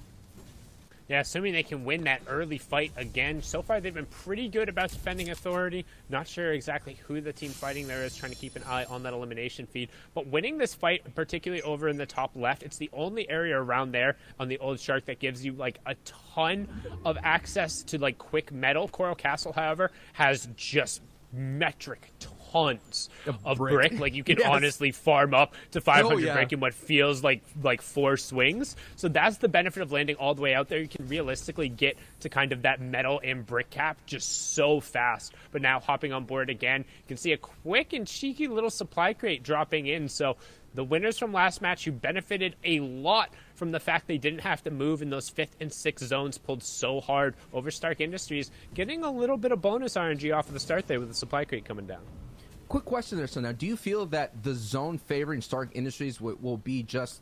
Yeah, assuming they can win that early fight again. So far, they've been pretty good about defending Authority. Not sure exactly who the team fighting there is, trying to keep an eye on that elimination feed. But winning this fight, particularly over in the top left, it's the only area around there on the Old Shark that gives you, a ton of access to, quick metal. Coral Castle, however, has just metric tons of brick. You can honestly farm up to 500 brick in what feels like 4 swings. So that's the benefit of landing all the way out there. You can realistically get to kind of that metal and brick cap just so fast. But now hopping on board again, you can see a quick and cheeky little supply crate dropping in. So the winners from last match, who benefited a lot from the fact they didn't have to move in those 5th and 6th zones, pulled so hard over Stark Industries, getting a little bit of bonus RNG off of the start there with the supply crate coming down. Quick question there, so now, do you feel that the zone favoring Stark Industries will be just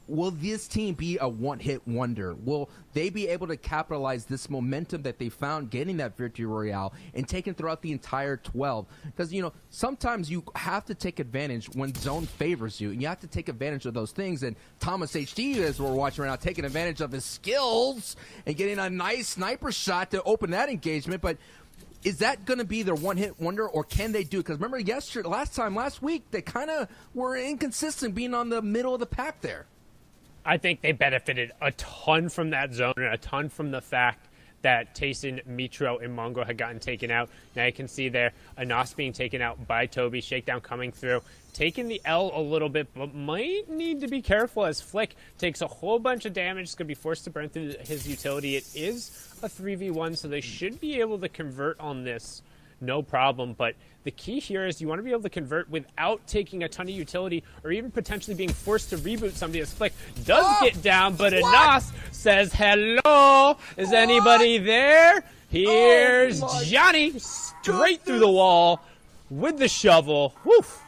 will this team be a one-hit wonder? Will they be able to capitalize this momentum that they found getting that Victory Royale and taking throughout the entire 12? Because, sometimes you have to take advantage when zone favors you, and you have to take advantage of those things. And Thomas HD, as we're watching right now, taking advantage of his skills and getting a nice sniper shot to open that engagement. But is that going to be their one-hit wonder, or can they do it? Because remember last week, they kind of were inconsistent being on the middle of the pack there. I think they benefited a ton from that zone and a ton from the fact that Tayson, Mitro, and Mongo had gotten taken out. Now you can see there Anas being taken out by Toby, Shakedown coming through, taking the L a little bit, but might need to be careful as Flick takes a whole bunch of damage. It's going to be forced to burn through his utility. It is a 3v1, so they should be able to convert on this. No problem, but the key here is you want to be able to convert without taking a ton of utility or even potentially being forced to reboot somebody as Flick does get down, but Anas says, hello, is anybody there? Here's Johnny straight through the wall with the shovel. Woof.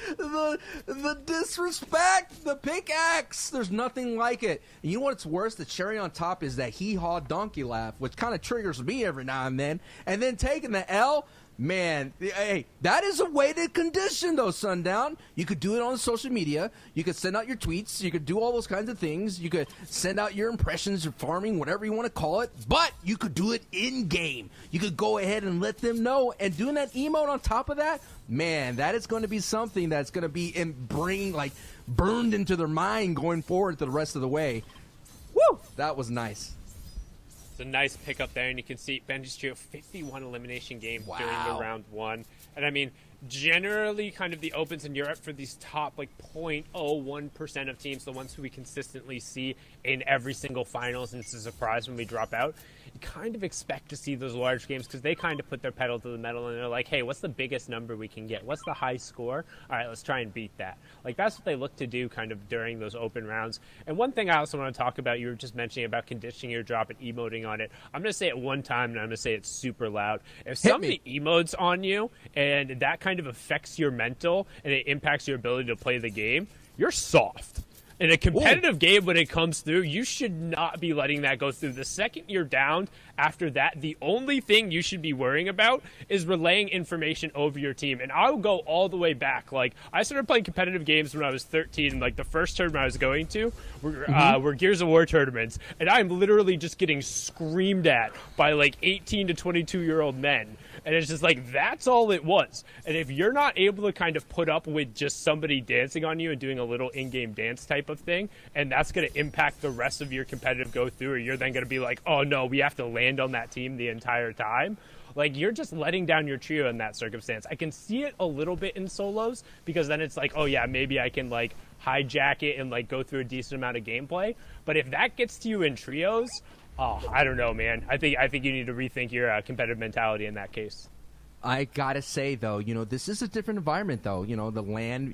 The disrespect, the pickaxe. There's nothing like it. And you know what's worse? The cherry on top is that hee-haw donkey laugh, which kind of triggers me every now and then. And then taking the L, man, hey, that is a weighted condition, though, Sundown. You could do it on social media. You could send out your tweets. You could do all those kinds of things. You could send out your impressions, your farming, whatever you want to call it. But you could do it in-game. You could go ahead and let them know. And doing that emote on top of that, man, that is going to be something that's going to be burned into their mind going forward to the rest of the way. Woo! That was nice. It's a nice pickup there, and you can see Benji's Trio 51 elimination game during the round one. And I mean, generally kind of the opens in Europe for these top 0.01% of teams, the ones who we consistently see in every single finals, and it's a surprise when we drop out. You kind of expect to see those large games because they kind of put their pedal to the metal and they're like, hey, what's the biggest number we can get? What's the high score? All right, let's try and beat that. That's what they look to do kind of during those open rounds. And one thing I also want to talk about, you were just mentioning about conditioning your drop and emoting on it. I'm going to say it one time and I'm going to say it super loud. If somebody emotes on you and that kind of affects your mental and it impacts your ability to play the game, you're soft. In a competitive game, when it comes through, you should not be letting that go through. The second you're down, after that, the only thing you should be worrying about is relaying information over your team. And I'll go all the way back. I started playing competitive games when I was 13. The first tournament I was going to were Gears of War tournaments. And I'm literally just getting screamed at by 18 to 22-year-old men. And it's just that's all it was. And if you're not able to kind of put up with just somebody dancing on you and doing a little in-game dance type of thing, and that's going to impact the rest of your competitive go-through, or you're then going to be like, oh no, we have to land on that team the entire time. You're just letting down your trio in that circumstance. I can see it a little bit in solos, because then it's oh yeah, maybe I can hijack it and go through a decent amount of gameplay. But if that gets to you in trios, oh, I don't know, man. I think you need to rethink your competitive mentality in that case. I gotta say though, this is a different environment though. The LAN,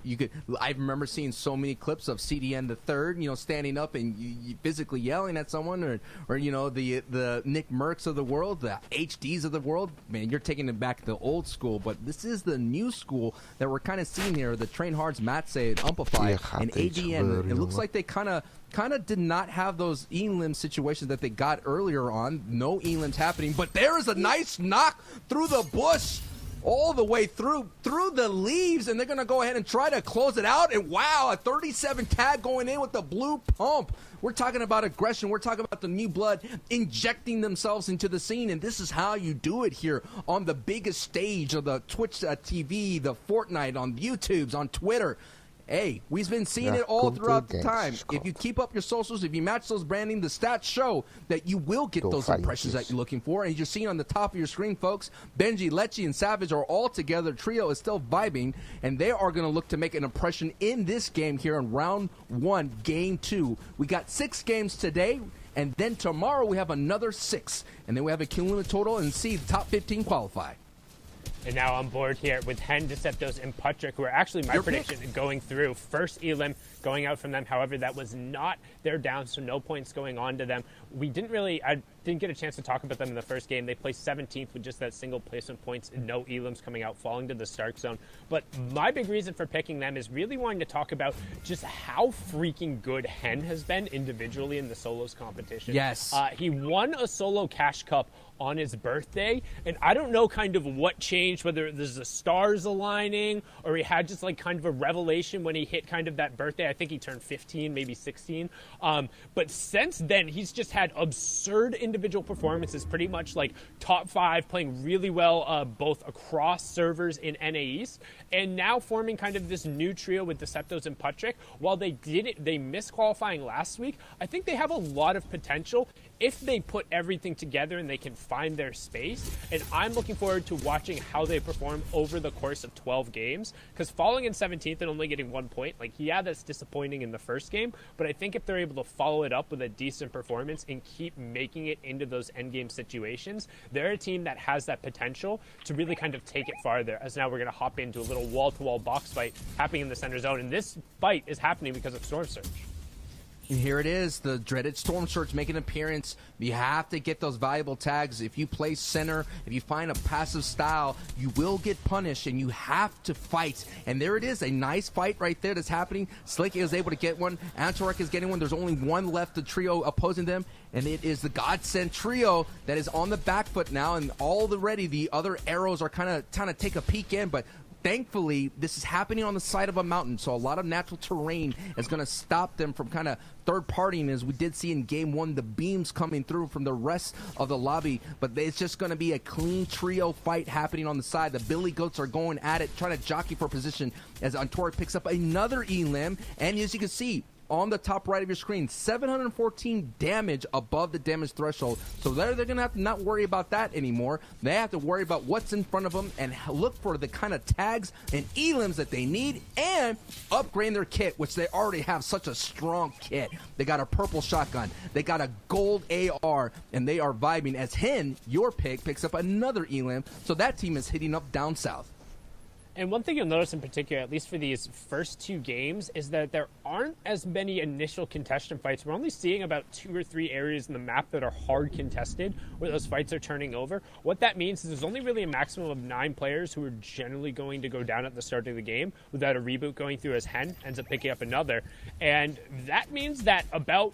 I remember seeing so many clips of CDN the third, standing up and you physically yelling at someone, or the Nick Mercs of the world, the HDs of the world. Man, you're taking it back to the old school, but this is the new school that we're kind of seeing here. The Train Hards, Matse, and Amplify, and ADN. It looks like they kind of did not have those elim situations that they got earlier on. No elims happening, but there is a nice knock through the bush all the way through the leaves, and they're going to go ahead and try to close it out. And wow, a 37 tag going in with the blue pump. We're talking about aggression. We're talking about the new blood injecting themselves into the scene, and this is how you do it here on the biggest stage of the Twitch TV, the Fortnite, on YouTubes, on Twitter. Hey, we've been seeing it all throughout the time. If you keep up your socials, if you match those branding, the stats show that you will get those impressions that you're looking for. And you're seeing on the top of your screen, folks, Benji, Lechi, and Savage are all together. Trio is still vibing, and they are going to look to make an impression in this game here in round one, game two. We got 6 games today, and then tomorrow we have another 6. And then we have a cumulative total and see the top 15 qualify. And now on board here with Hen, Deceptos, and Patrick, who are actually my prediction going through. First elim going out from them. However, that was not their down, so no points going on to them. I didn't get a chance to talk about them in the first game. They placed 17th with just that single placement points and no elims coming out, falling to the Stark Zone. But my big reason for picking them is really wanting to talk about just how freaking good Hen has been individually in the solos competition. Yes. He won a solo cash cup on his birthday, and I don't know kind of what changed changed, whether there's the stars aligning or he had just like kind of a revelation when he hit kind of that birthday. I think he turned 15, maybe 16. But since then, he's just had absurd individual performances, pretty much like top 5, playing really well both across servers in NA East, and now forming kind of this new trio with Deceptos and Patrick. While they missed qualifying last week, I think they have a lot of potential if they put everything together and they can find their space. And I'm looking forward to watching how they perform over the course of 12 games, because falling in 17th and only getting 1 point, like, yeah, that's disappointing in the first game, but I think if they're able to follow it up with a decent performance and keep making it into those endgame situations, they're a team that has that potential to really kind of take it farther. As now we're going to hop into a little wall-to-wall box fight happening in the center zone, and this fight is happening because of Storm Surge. And here it is, the dreaded Storm Surge making an appearance. You have to get those valuable tags. If you play center, if you find a passive style, you will get punished, and you have to fight. And there it is, a nice fight right there that's happening. Slick is able to get one. Antorek is getting one. There's only one left, the trio opposing them, and it is the Godsend trio that is on the back foot now, and already the other arrows are kind of trying to take a peek in, but thankfully, this is happening on the side of a mountain, so a lot of natural terrain is going to stop them from kind of third-partying, as we did see in Game 1, the beams coming through from the rest of the lobby. But it's just going to be a clean trio fight happening on the side. The Billy Goats are going at it, trying to jockey for position as Antoric picks up another elim, and as you can see, on the top right of your screen, 714 damage above the damage threshold. So they're going to have to not worry about that anymore. They have to worry about what's in front of them and look for the kind of tags and elims that they need and upgrade their kit, which they already have such a strong kit. They got a purple shotgun. They got a gold AR, and they are vibing as Hen, your pick, picks up another elim. So that team is hitting up down south. And one thing you'll notice in particular, at least for these first 2 games, is that there aren't as many initial contestant fights. We're only seeing about 2 or 3 areas in the map that are hard contested, where those fights are turning over. What that means is there's only really a maximum of 9 players who are generally going to go down at the start of the game without a reboot going through, as Hen ends up picking up another. And that means that about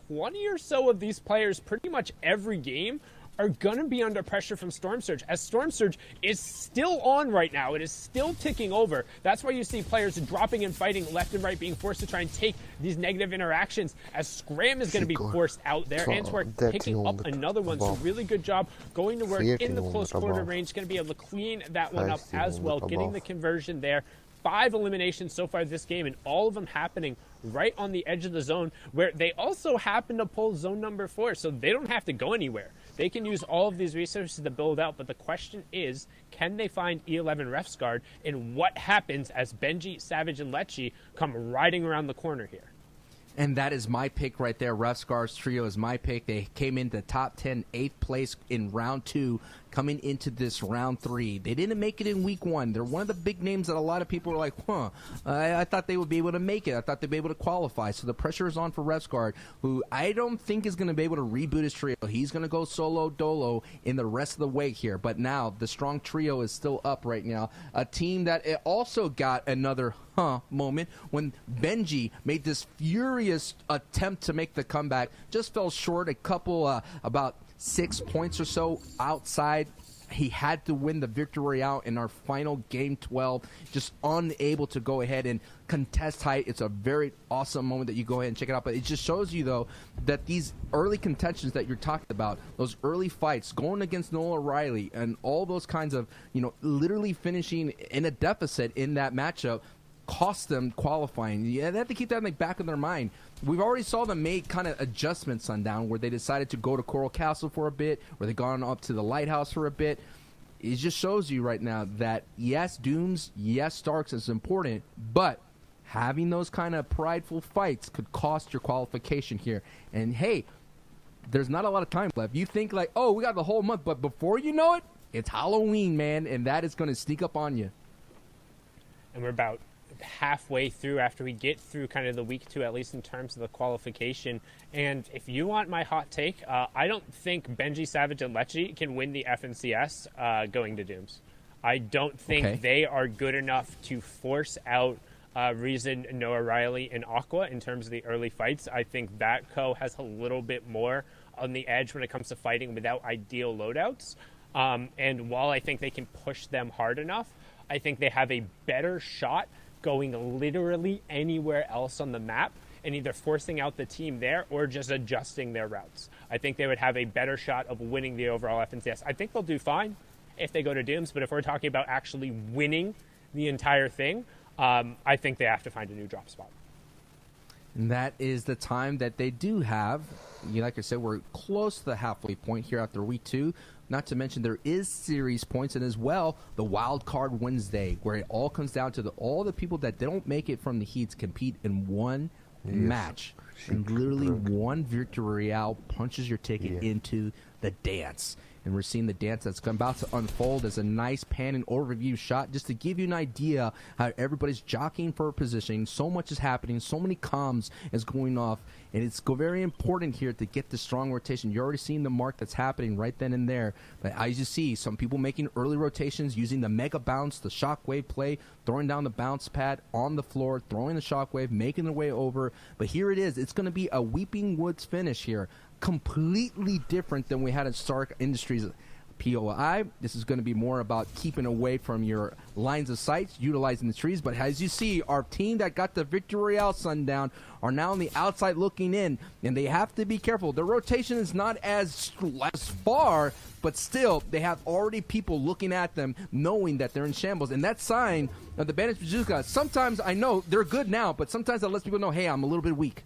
20 or so of these players, pretty much every game, are going to be under pressure from Storm Surge, as Storm Surge is still on right now. It is still ticking over. That's why you see players dropping and fighting left and right, being forced to try and take these negative interactions, as Scram is going to be forced out there. Antwerp picking up another one, so really good job going to work in the close quarter range. Going to be able to clean that one up as well, getting the conversion there. 5 eliminations so far this game, and all of them happening right on the edge of the zone, where they also happen to pull zone number 4, so they don't have to go anywhere. They can use all of these resources to build out, but the question is, can they find E11 Ref's Guard, and what happens as Benji, Savage, and Lecce come riding around the corner here? And that is my pick right there. Refscar's trio is my pick. They came into top 10, 8th place in round 2, coming into this round 3. They didn't make it in week 1. They're one of the big names that a lot of people are like, I thought they would be able to make it. I thought they'd be able to qualify. So the pressure is on for Refscar, who I don't think is going to be able to reboot his trio. He's going to go solo dolo in the rest of the way here. But now the strong trio is still up right now. A team that also got another moment when Benji made this furious attempt to make the comeback, just fell short a couple about 6 points or so outside. He had to win the victory out in our final game 12, just unable to go ahead and contest height. It's a very awesome moment that you go ahead and check it out, but it just shows you though that these early contentions that you're talking about, those early fights going against Noah Riley and all those kinds of, literally finishing in a deficit in that matchup, cost them qualifying. Yeah, they have to keep that in the back of their mind. We've already saw them make kind of adjustments Sundown, where they decided to go to Coral Castle for a bit, where they've gone up to the Lighthouse for a bit. It just shows you right now that yes, Dooms, yes, Starks is important, but having those kind of prideful fights could cost your qualification here. And hey, there's not a lot of time left. You think like, oh, we got the whole month, but before you know it, it's Halloween, man, and that is going to sneak up on you. And we're about halfway through after we get through kind of the week 2, at least in terms of the qualification. And if you want my hot take, I don't think Benji, Savage, and Lecce can win the FNCS going to Dooms. I don't think they are good enough to force out Reason, Noah Riley, and Aqua in terms of the early fights. I think that co has a little bit more on the edge when it comes to fighting without ideal loadouts. And while I think they can push them hard enough, I think they have a better shot going literally anywhere else on the map and either forcing out the team there or just adjusting their routes. I think they would have a better shot of winning the overall FNCS. I think they'll do fine if they go to Dooms, but if we're talking about actually winning the entire thing, I think they have to find a new drop spot. And that is the time that they do have. Like I said, we're close to the halfway point here after week 2. Not to mention there is series points and as well the Wild Card Wednesday, where it all comes down to all the people that don't make it from the heats compete in one match. And literally one Victory Royale punches your ticket into the dance. And we're seeing the dance that's about to unfold as a nice pan and overview shot just to give you an idea how everybody's jockeying for a positioning. So much is happening. So many comms is going off. And it's very important here to get the strong rotation. You're already seeing the mark that's happening right then and there. But as you see, some people making early rotations using the mega bounce, the shockwave play, throwing down the bounce pad on the floor, throwing the shockwave, making their way over. But here it is. It's going to be a Weeping Woods finish here. Completely different than we had at Stark Industries POI. This is going to be more about keeping away from your lines of sight, utilizing the trees. But as you see, our team that got the Victory Royale Sundown are now on the outside looking in, and they have to be careful. Their rotation is not as far, but still, they have already people looking at them, knowing that they're in shambles. And that sign of the Bandit Bazooka, sometimes I know they're good now, but sometimes that lets people know, hey, I'm a little bit weak.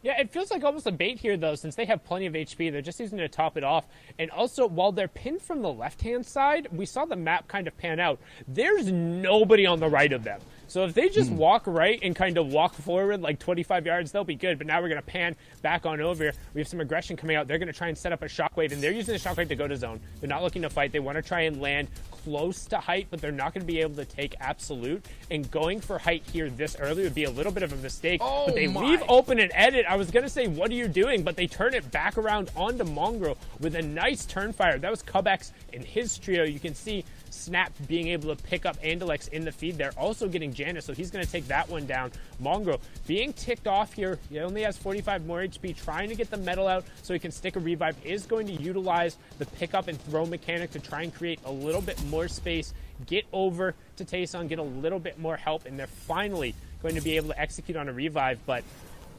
Yeah, it feels like almost a bait here, though, since they have plenty of HP. They're just using it to top it off. And also, while they're pinned from the left-hand side, we saw the map kind of pan out. There's nobody on the right of them. So if they just walk right and kind of walk forward like 25 yards, they'll be good. But now we're going to pan back on over. We have some aggression coming out. They're going to try and set up a shockwave, and they're using the shockwave to go to zone. They're not looking to fight. They want to try and land close to height, but they're not going to be able to take absolute. And going for height here this early would be a little bit of a mistake. But they leave open and edit. I was going to say, what are you doing? But they turn it back around onto Mongrel with a nice turn fire. That was Cubex and his trio. You can see Snap being able to pick up Andalex in the feed. They're also getting Janus, so he's going to take that one down. Mongrel being ticked off here. He only has 45 more HP, trying to get the metal out so he can stick a revive. Is going to utilize the pickup and throw mechanic to try and create a little bit more space, get over to Tayson, get a little bit more help, and they're finally going to be able to execute on a revive. But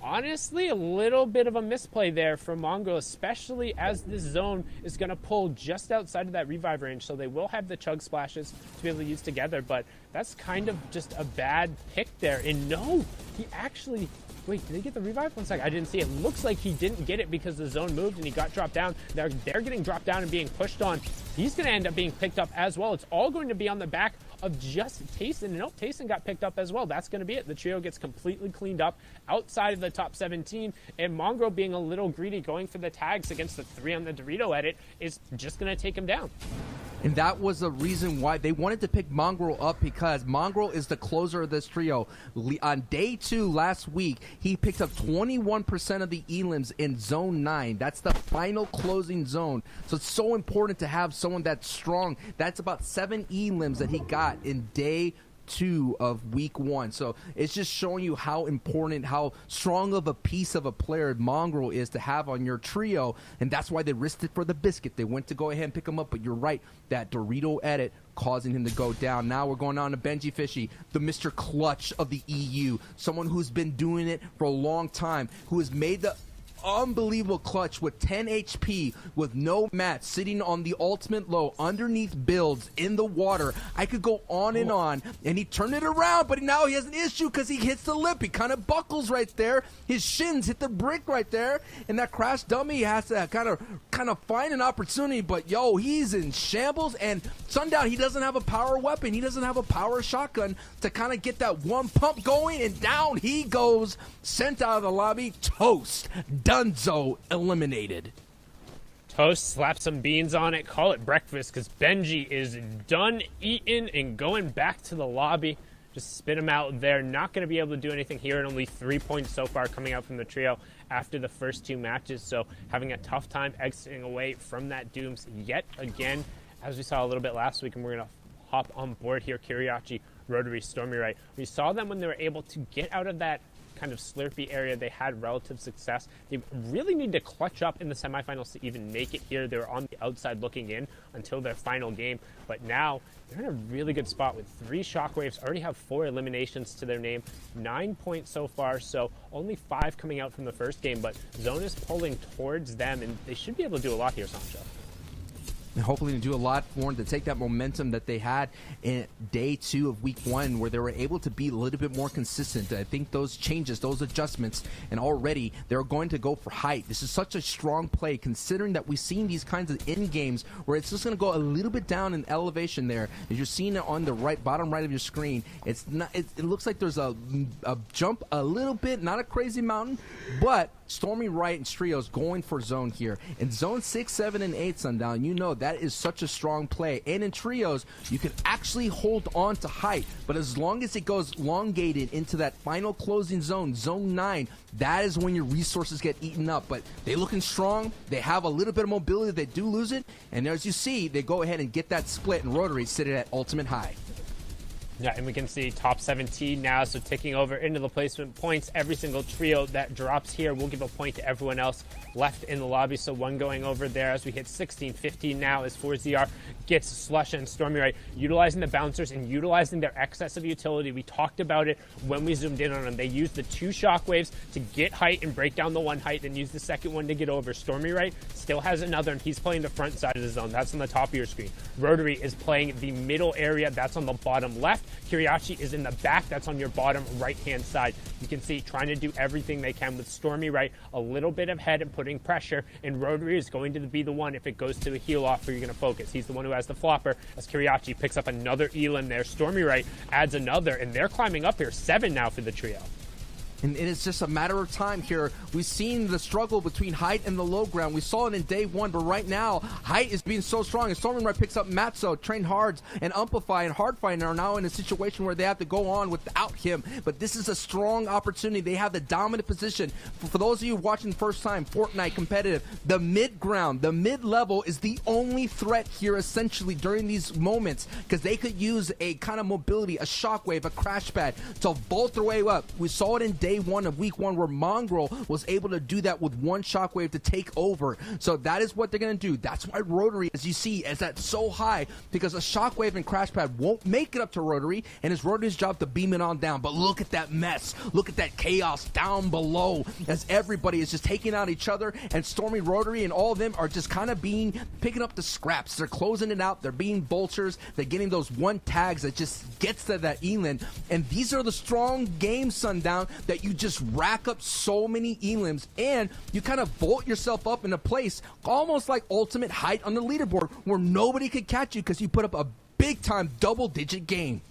honestly, a little bit of a misplay there from Mongrel, especially as this zone is going to pull just outside of that revive range. So they will have the chug splashes to be able to use together, but that's kind of just a bad pick there. And no, he actually... Wait, did he get the revive? One second, I didn't see it. Looks like he didn't get it because the zone moved and he got dropped down. They're getting dropped down and being pushed on. He's going to end up being picked up as well. It's all going to be on the back of just Tayson. Nope, Tayson got picked up as well. That's going to be it. The trio gets completely cleaned up outside of the top 17, and Mongrel, being a little greedy, going for the tags against the 3 on the Dorito edit, is just going to take him down. And that was the reason why they wanted to pick Mongrel up, because Mongrel is the closer of this trio. On day 2 last week, he picked up 21% of the elims in zone 9. That's the final closing zone. So it's so important to have someone that's strong. That's about 7 elims that he got in day 2 of week 1. So it's just showing you how important, how strong of a piece of a player Mongrel is to have on your trio, and that's why they risked it for the biscuit. They went to go ahead and pick him up, but you're right, that Dorito edit causing him to go down. Now we're going on to Benji Fishy, the Mr. Clutch of the EU, someone who's been doing it for a long time, who has made the unbelievable clutch with 10 HP with no mat, sitting on the ultimate low underneath builds in the water. I could go on and on, and he turned it around, but now he has an issue because he hits the lip. He kind of buckles right there. His shins hit the brick right there, and that crash dummy has to kind of find an opportunity. But yo, he's in shambles, and Sundown, he doesn't have a power weapon. He doesn't have a power shotgun to kind of get that one pump going, and down he goes, sent out of the lobby. Toast. Dunzo eliminated. Toast, slap some beans on it, call it breakfast, because Benji is done eating and going back to the lobby. Just spit him out there. Not going to be able to do anything here, and only 3 points so far coming out from the trio after the first 2 matches. So having a tough time exiting away from that Dooms yet again, as we saw a little bit last week, and we're going to hop on board here. Kiriachi, Rotary, Stormy Right. We saw them when they were able to get out of that kind of slurpy area, they had relative success. They really need to clutch up in the semifinals to even make it here. They were on the outside looking in until their final game, but now they're in a really good spot with 3 Shockwaves, already have 4 eliminations to their name, 9 points so far, so only 5 coming out from the first game, but Zone is pulling towards them, and they should be able to do a lot here, Sancho. And hopefully to do a lot for them to take that momentum that they had in day 2 of week 1, where they were able to be a little bit more consistent. I think those changes, those adjustments, and already they're going to go for height. This is such a strong play, considering that we've seen these kinds of end games where it's just going to go a little bit down in elevation there. As you're seeing it on the right, bottom right of your screen, it's not. It looks like there's a jump a little bit, not a crazy mountain, but Stormy Wright and Trios going for zone here. In zone 6, 7, and 8, Sundown, you know that is such a strong play. And in Trios, you can actually hold on to height. But as long as it goes elongated into that final closing zone, zone 9, that is when your resources get eaten up. But they're looking strong. They have a little bit of mobility. They do lose it. And as you see, they go ahead and get that split, and Rotary sitting at ultimate high. Yeah, and we can see top 17 now, so ticking over into the placement points. Every single trio that drops here will give a point to everyone else left in the lobby, so 1 going over there as we hit 16, 15 now as 4ZR gets Slush and Stormy Right, utilizing the bouncers and utilizing their excess of utility. We talked about it when we zoomed in on them. They used the 2 Shockwaves to get height and break down the 1 height, then use the second one to get over. Stormy Right still has another, and he's playing the front side of the zone. That's on the top of your screen. Rotary is playing the middle area. That's on the bottom left. Kiriachi is in the back. That's on your bottom right-hand side. You can see trying to do everything they can with Stormy Right, a little bit of head and putting pressure, and Rotary is going to be the one, if it goes to the heal off, where you're going to focus. He's the one who has the flopper, as Kiriachi picks up another Elan there. Stormy Right adds another, and they're climbing up here. 7 now for the trio. And it's just a matter of time here. We've seen the struggle between height and the low ground. We saw it in day 1, but right now, height is being so strong. And Stormy Right picks up Matzo, Train Hards, and Amplify and Hardfire are now in a situation where they have to go on without him. But this is a strong opportunity. They have the dominant position. For those of you watching first time, Fortnite competitive, the mid ground, the mid level is the only threat here essentially during these moments, because they could use a kind of mobility, a shockwave, a crash pad to vault their way up. We saw it in day 1 of week 1 where Mongrel was able to do that with 1 shockwave to take over. So that is what they're going to do. That's why Rotary, as you see, is that so high, because a shockwave and crash pad won't make it up to Rotary, and it's Rotary's job to beam it on down. But look at that mess. Look at that chaos down below as everybody is just taking out each other, and Stormy, Rotary, and all of them are just kind of picking up the scraps. They're closing it out. They're being vultures. They're getting those 1 tags that just gets to that Elan. And these are the strong games, Sundown, that you just rack up so many elims, and you kind of vault yourself up in a place almost like ultimate height on the leaderboard, where nobody could catch you because you put up a big time double-digit game.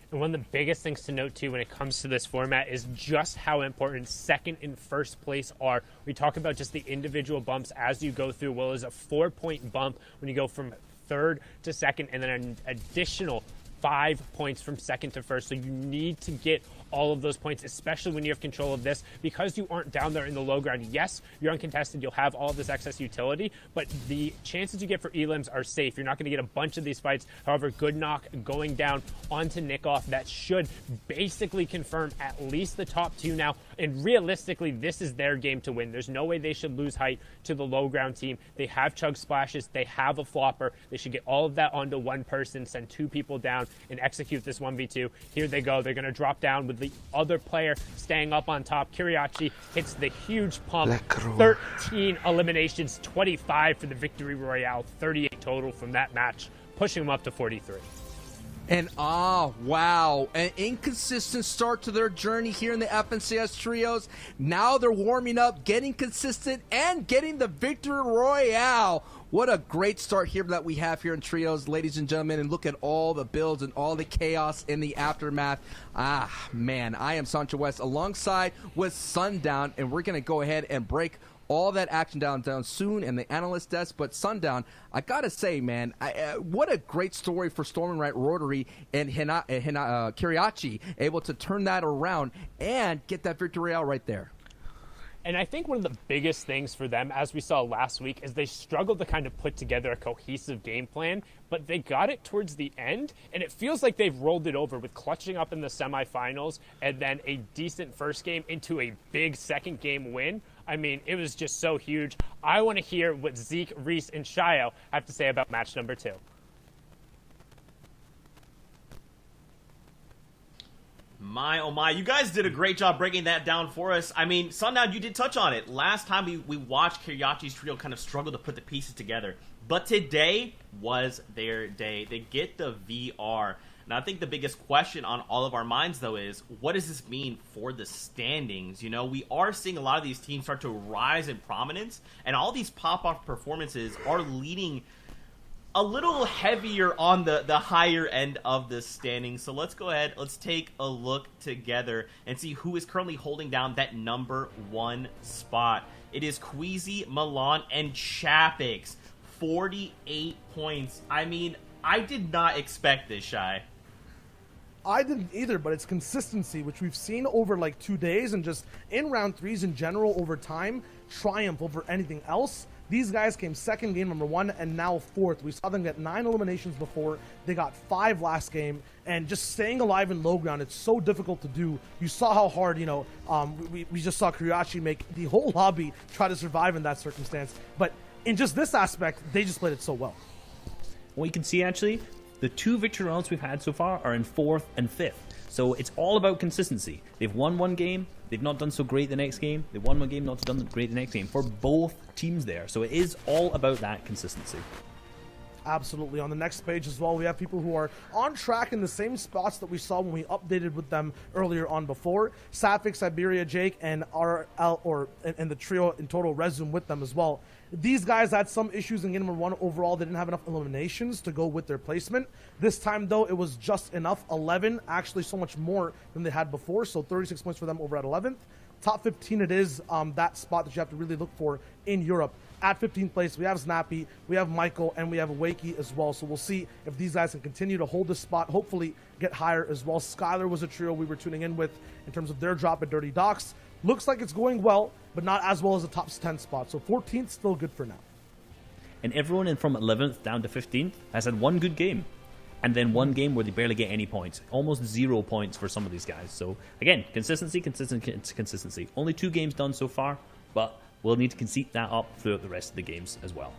And one of the biggest things to note, too, when it comes to this format is just how important second and first place are. We talk about just the individual bumps as you go through. Well, there's a 4-point bump when you go from third to second, and then an additional 5 points from second to first. So you need to get all of those points, especially when you have control of this, because you aren't down there in the low ground. Yes, you're uncontested, you'll have all of this excess utility, but the chances you get for elims are safe. You're not going to get a bunch of these fights. However, good knock going down onto Nickoff, that should basically confirm at least the top 2 now, and realistically, this is their game to win. There's no way they should lose height to the low ground team. They have chug splashes, they have a flopper. They should get all of that onto 1 person, send 2 people down, and execute this 1v2. Here they go. They're going to drop down with the other player staying up on top. Kiriachi hits the huge pump. 13 eliminations, 25 for the victory royale, 38 total from that match, pushing them up to 43. And wow, an inconsistent start to their journey here in the FNCS Trios. Now they're warming up, getting consistent, and getting the victory royale. What a great start here that we have here in Trios, ladies and gentlemen, and look at all the builds and all the chaos in the aftermath. Man, I am Sancho West alongside with Sundown, and we're going to go ahead and break all that action down soon in the analyst desk. But Sundown, I gotta say, man, what a great story for Stormy Right, Rotary, and Kiriachi able to turn that around and get that victory out right there. And I think one of the biggest things for them, as we saw last week, is they struggled to kind of put together a cohesive game plan, but they got it towards the end, and it feels like they've rolled it over with clutching up in the semifinals and then a decent first game into a big second game win. I mean, it was just so huge. I want to hear what Zeke, Reese, and Shio have to say about match number 2. My, oh my, you guys did a great job breaking that down for us. I mean, Sundown, you did touch on it. Last time we watched Kiriachi's trio kind of struggle to put the pieces together. But today was their day. They get the VR. And I think the biggest question on all of our minds, though, is what does this mean for the standings? You know, we are seeing a lot of these teams start to rise in prominence, and all these pop-off performances are leading a little heavier on the higher end of the standings. So let's go ahead, let's take a look together and see who is currently holding down that number 1 spot. It is Queasy, Milan, and Chapix. 48 points. I mean, I did not expect this, Shy. I didn't either, but it's consistency, which we've seen over like 2 days and just in round 3s in general over time, triumph over anything else. These guys came second game number 1 and now 4th. We saw them get 9 eliminations before. They got 5 last game, and just staying alive in low ground, it's so difficult to do. You saw how hard, we just saw Kiriachi make the whole lobby try to survive in that circumstance. But in just this aspect, they just played it so well. Well, you can see actually, the 2 victory rounds we've had so far are in 4th and 5th. So it's all about consistency. They've won one game, they've not done so great the next game. They've won one game, not done great the next game for both teams there. So it is all about that consistency. Absolutely. On the next page as well, we have people who are on track in the same spots that we saw when we updated with them earlier on before. Sapphic, Siberia, Jake, and and the trio in total resume with them as well. These guys had some issues in game number 1 overall. They didn't have enough eliminations to go with their placement. This time, though, it was just enough. 11, actually so much more than they had before. So 36 points for them over at 11th. Top 15 it is, that spot that you have to really look for in Europe. At 15th place, we have Snappy, we have Michael, and we have Wakey as well. So we'll see if these guys can continue to hold this spot, hopefully get higher as well. Skylar was a trio we were tuning in with in terms of their drop at Dirty Docks. Looks like it's going well, but not as well as the top 10 spot. So 14th, still good for now. And everyone from 11th down to 15th has had one good game. And then one game where they barely get any points. Almost 0 points for some of these guys. So, again, consistency. Only 2 games done so far, but we'll need to concede that up throughout the rest of the games as well.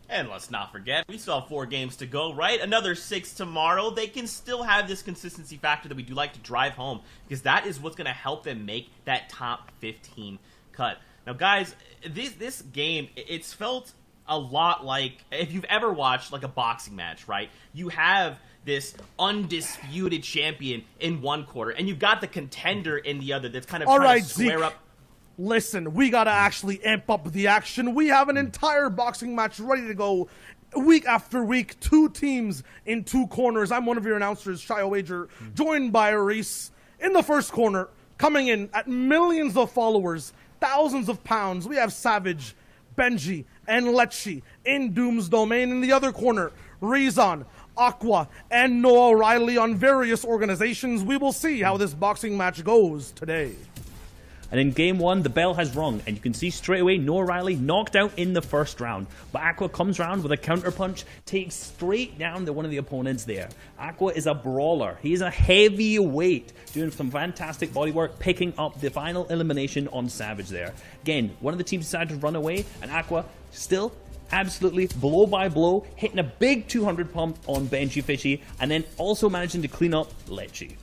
And let's not forget, we still have 4 games to go, right? Another 6 tomorrow. They can still have this consistency factor that we do like to drive home, because that is what's going to help them make that top 15 cut. Now, guys, this game, it's felt a lot like, if you've ever watched like a boxing match, right? You have this undisputed champion in one quarter, and you've got the contender in the other that's kind of trying to square Zeke. up. Listen, we gotta actually amp up the action. We have an entire boxing match ready to go week after week. 2 teams in 2 corners. I'm one of your announcers, Shio Wager, joined by Reese in the first corner, coming in at millions of followers, thousands of pounds. We have Savage, Benji, and Lecce in Doom's domain. In the other corner, Rezon, Aqua, and Noah Riley on various organizations. We will see how this boxing match goes today. And in game 1, the bell has rung, and you can see straight away Noah Riley knocked out in the first round. But Aqua comes round with a counterpunch, takes straight down one of the opponents there. Aqua is a brawler. He is a heavyweight, doing some fantastic bodywork, picking up the final elimination on Savage there. Again, one of the teams decided to run away, and Aqua still absolutely blow by blow, hitting a big 200 pump on Benji Fishy, and then also managing to clean up Lecce.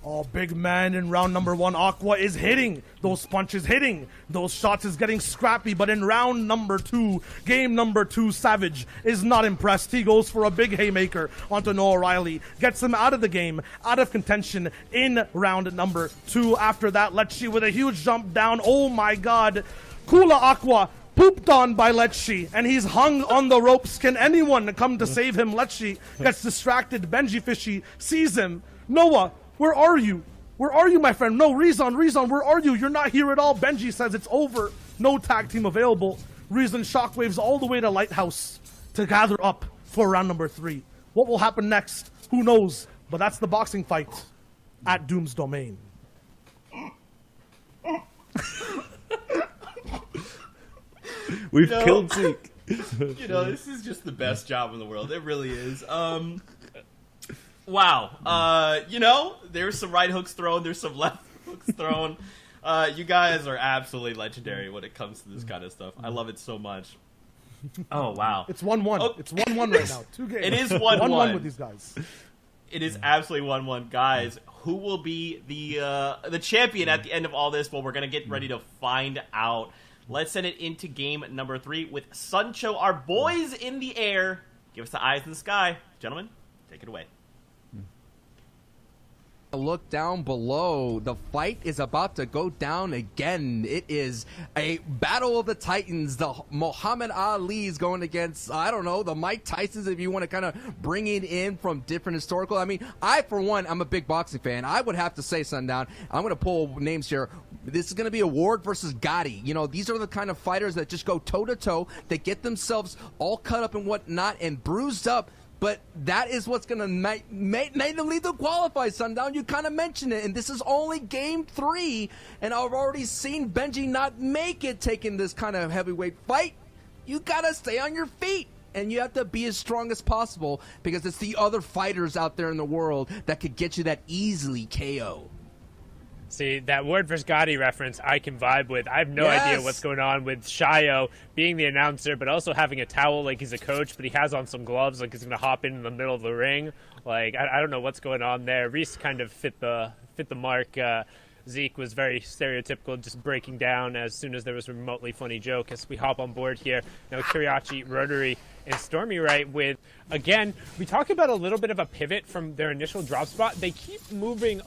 Oh, big man in round number 1, Aqua is hitting. Those punches hitting. Those shots is getting scrappy. But in round number 2, game number 2, Savage is not impressed. He goes for a big haymaker onto Noah Riley. Gets him out of the game, out of contention in round number 2. After that, Lecce with a huge jump down. Oh my god. Kula Aqua pooped on by Lecce, and he's hung on the ropes. Can anyone come to save him? Lecce gets distracted. Benji Fishy sees him. Noah, where are you? Where are you, my friend? No, Rezon, where are you? You're not here at all. Benji says it's over. No tag team available. Rezon shockwaves all the way to Lighthouse to gather up for round number 3. What will happen next? Who knows? But that's the boxing fight at Doom's Domain. We've No. killed Zeke. This is just the best job in the world. It really is. Wow. There's some right hooks thrown. There's some left hooks thrown. You guys are absolutely legendary when it comes to this kind of stuff. I love it so much. Oh, wow. It's 1-1. Oh. It's 1-1 right now. 2 games. It is 1-1 1-1 with these guys. It is absolutely 1-1. Guys, who will be the champion at the end of all this? Well, we're going to get ready to find out. Let's send it into game number 3 with Sancho, our boys in the air. Give us the eyes in the sky. Gentlemen, take it away. Look down below. The fight is about to go down again. It is a battle of the Titans. The Muhammad Ali's going against, I don't know, the Mike Tysons, if you want to kind of bring it in from different historical. I mean, for one, I'm a big boxing fan. I would have to say, Sundown, I'm going to pull names here. This is going to be a Ward versus Gotti. These are the kind of fighters that just go toe-to-toe. They get themselves all cut up and whatnot and bruised up. But that is what's going to make them lead to qualify, Sundown. You kind of mentioned it, and this is only game 3, and I've already seen Benji not make it taking this kind of heavyweight fight. You got to stay on your feet, and you have to be as strong as possible because it's the other fighters out there in the world that could get you that easily KO. See, that Ward vs. Gotti reference I can vibe with. I have no idea what's going on with Shayo being the announcer, but also having a towel like he's a coach, but he has on some gloves like he's going to hop in the middle of the ring. Like, I don't know what's going on there. Reese kind of fit the mark. Zeke was very stereotypical, just breaking down as soon as there was a remotely funny joke. As we hop on board here, now Kiriachi, Rotary, and Stormy right with, again, we talk about a little bit of a pivot from their initial drop spot. They keep moving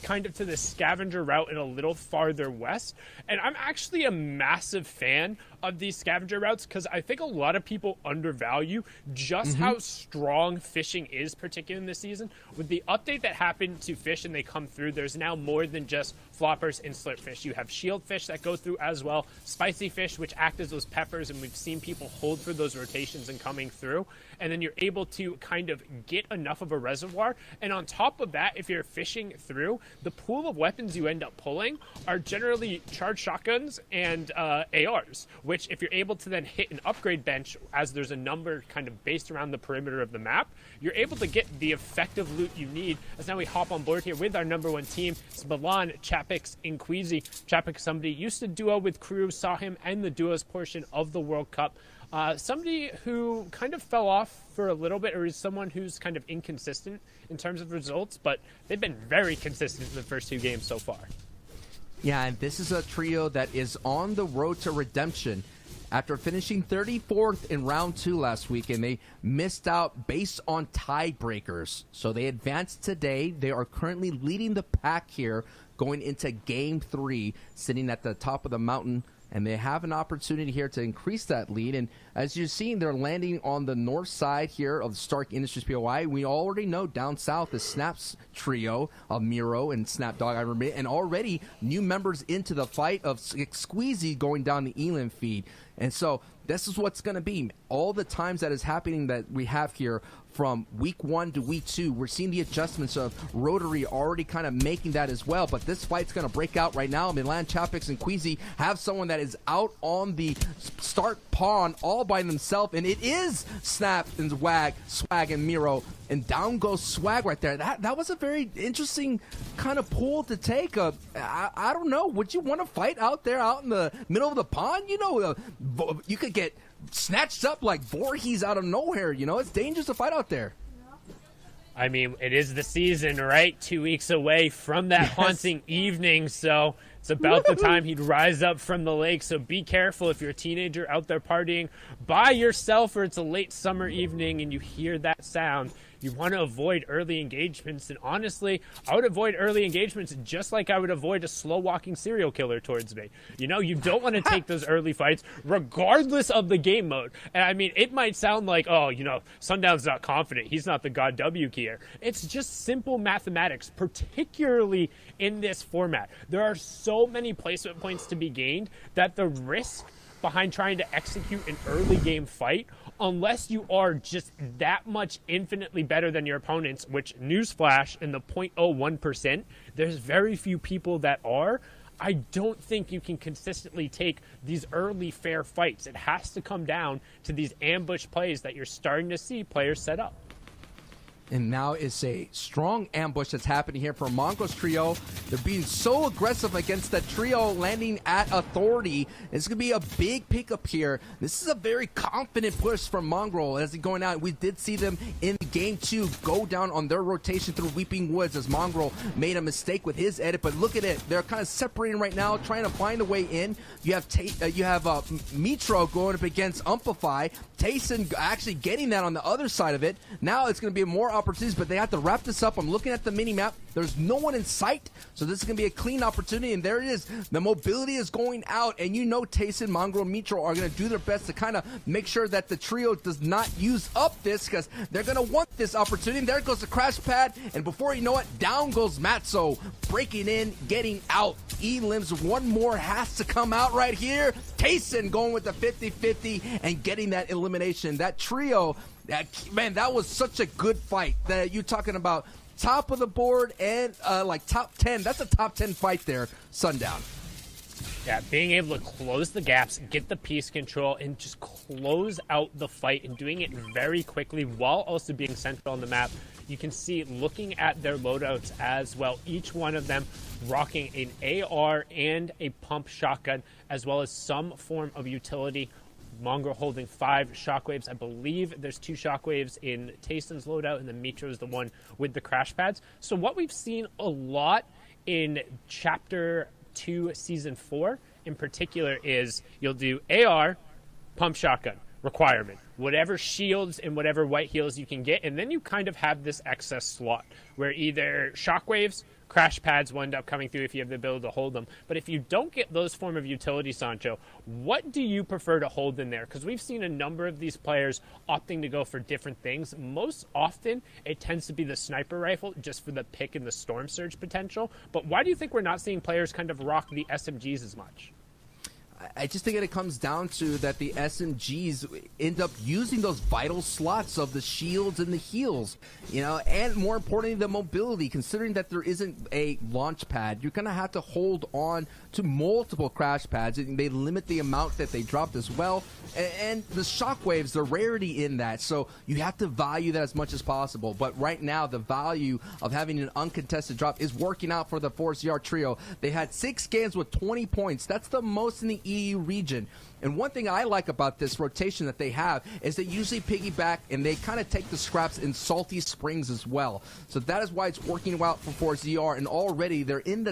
kind of to the scavenger route and a little farther west. And I'm actually a massive fan of these scavenger routes because I think a lot of people undervalue just how strong fishing is, particularly in this season. With the update that happened to fish and they come through, there's now more than just floppers and slurp fish. You have shield fish that go through as well, spicy fish, which act as those peppers, and we've seen people hold for those rotations and coming through. And then you're able to kind of get enough of a reservoir. And on top of that, if you're fishing through, the pool of weapons you end up pulling are generally charged shotguns and ARs, which if you're able to then hit an upgrade bench, as there's a number kind of based around the perimeter of the map, you're able to get the effective loot you need. As now we hop on board here with our number 1 team, it's Milan, Chapix, and Queasy. Chapix, somebody used to duo with Crew, saw him and the duos portion of the World Cup. Somebody who kind of fell off for a little bit, or is someone who's kind of inconsistent in terms of results, but they've been very consistent in the first 2 games so far. Yeah, and this is a trio that is on the road to redemption. After finishing 34th in round 2 last week, and they missed out based on tiebreakers. So they advanced today. They are currently leading the pack here going into game 3, sitting at the top of the mountain. And they have an opportunity here to increase that lead. And as you've seen, they're landing on the north side here of Stark Industries POI. We already know down south is Snap's trio of Miro and Snapdog, I remember, and already new members into the fight of Squeezy going down the Elam feed. And so this is what's going to be. All the times that is happening that we have here from week 1 to week 2, we're seeing the adjustments of Rotary already kind of making that as well. But this fight's going to break out right now. Milan, Chapix, and Queasy have someone that is out on the start pawn all by themselves, and it is Snap and Swag and Miro. And down goes Swag right there. That was a very interesting kind of pull to take. I don't know. Would you want to fight out there out in the middle of the pond? You could get snatched up like Voorhees out of nowhere. It's dangerous to fight out there. I mean, it is the season, right? 2 weeks away from that haunting evening, so it's about the time he'd rise up from the lake. So be careful if you're a teenager out there partying by yourself, or it's a late summer evening and you hear that sound. You want to avoid early engagements, and honestly, I would avoid early engagements just like I would avoid a slow-walking serial killer towards me. You don't want to take those early fights, regardless of the game mode. And I mean, it might sound like, Sundown's not confident. He's not the God W keyer. It's just simple mathematics, particularly in this format. There are so many placement points to be gained that the risk behind trying to execute an early game fight, unless you are just that much infinitely better than your opponents, which, newsflash, in the 0.01%, there's very few people that are. I don't think you can consistently take these early fair fights. It has to come down to these ambush plays that you're starting to see players set up. And now it's a strong ambush that's happening here for Mongrel's trio. They're being so aggressive against that trio landing at authority. It's going to be a big pickup here. This is a very confident push from Mongrel as he's going out. We did see them in game 2 go down on their rotation through Weeping Woods as Mongrel made a mistake with his edit. But look at it. They're kind of separating right now, trying to find a way in. You have Mitro going up against Umpify. Tayson actually getting that on the other side of it. Now it's going to be more opportunities, but they have to wrap this up. I'm looking at the mini-map. There's no one in sight, so this is going to be a clean opportunity, and there it is. The mobility is going out, and you know Tayson, Mongrel, Mitro are going to do their best to kind of make sure that the trio does not use up this, because they're going to want this opportunity. And there goes the crash pad, and before you know it, down goes Matzo, breaking in, getting out. E-Limbs, one more has to come out right here. Tayson going with the 50-50 and getting that elimination. That trio, man, that was such a good fight. That you're talking about top of the board and like top 10. That's a top 10 fight there, Sundown. Yeah, being able to close the gaps, get the piece control, and just close out the fight and doing it very quickly while also being central on the map. You can see, looking at their loadouts as well, each one of them rocking an AR and a pump shotgun, as well as some form of utility. Mongrel holding 5 shockwaves. I believe there's 2 shockwaves in Tayson's loadout, and then Mitro is the one with the crash pads. So what we've seen a lot in Chapter 2, Season 4 in particular is you'll do AR, pump shotgun, requirement. Whatever shields and whatever white heals you can get, and then you kind of have this excess slot where either shockwaves, crash pads will end up coming through if you have the ability to hold them. But if you don't get those form of utility, Sancho, what do you prefer to hold in there? Because we've seen a number of these players opting to go for different things. Most often, it tends to be the sniper rifle just for the pick and the storm surge potential. But why do you think we're not seeing players kind of rock the SMGs as much? I just think that it comes down to that the SMGs end up using those vital slots of the shields and the heals, you know, and more importantly, the mobility. Considering that there isn't a launch pad, you're going to have to hold on to multiple crash pads, and they limit the amount that they dropped as well. And the shockwaves, the rarity in that, so you have to value that as much as possible. But right now, the value of having an uncontested drop is working out for the 4CR trio. They had 6 games with 20 points. That's the most in the EU region. And one thing I like about this rotation that they have is they usually piggyback and they kind of take the scraps in Salty Springs as well. So that is why it's working out for 4ZR, and already they're in the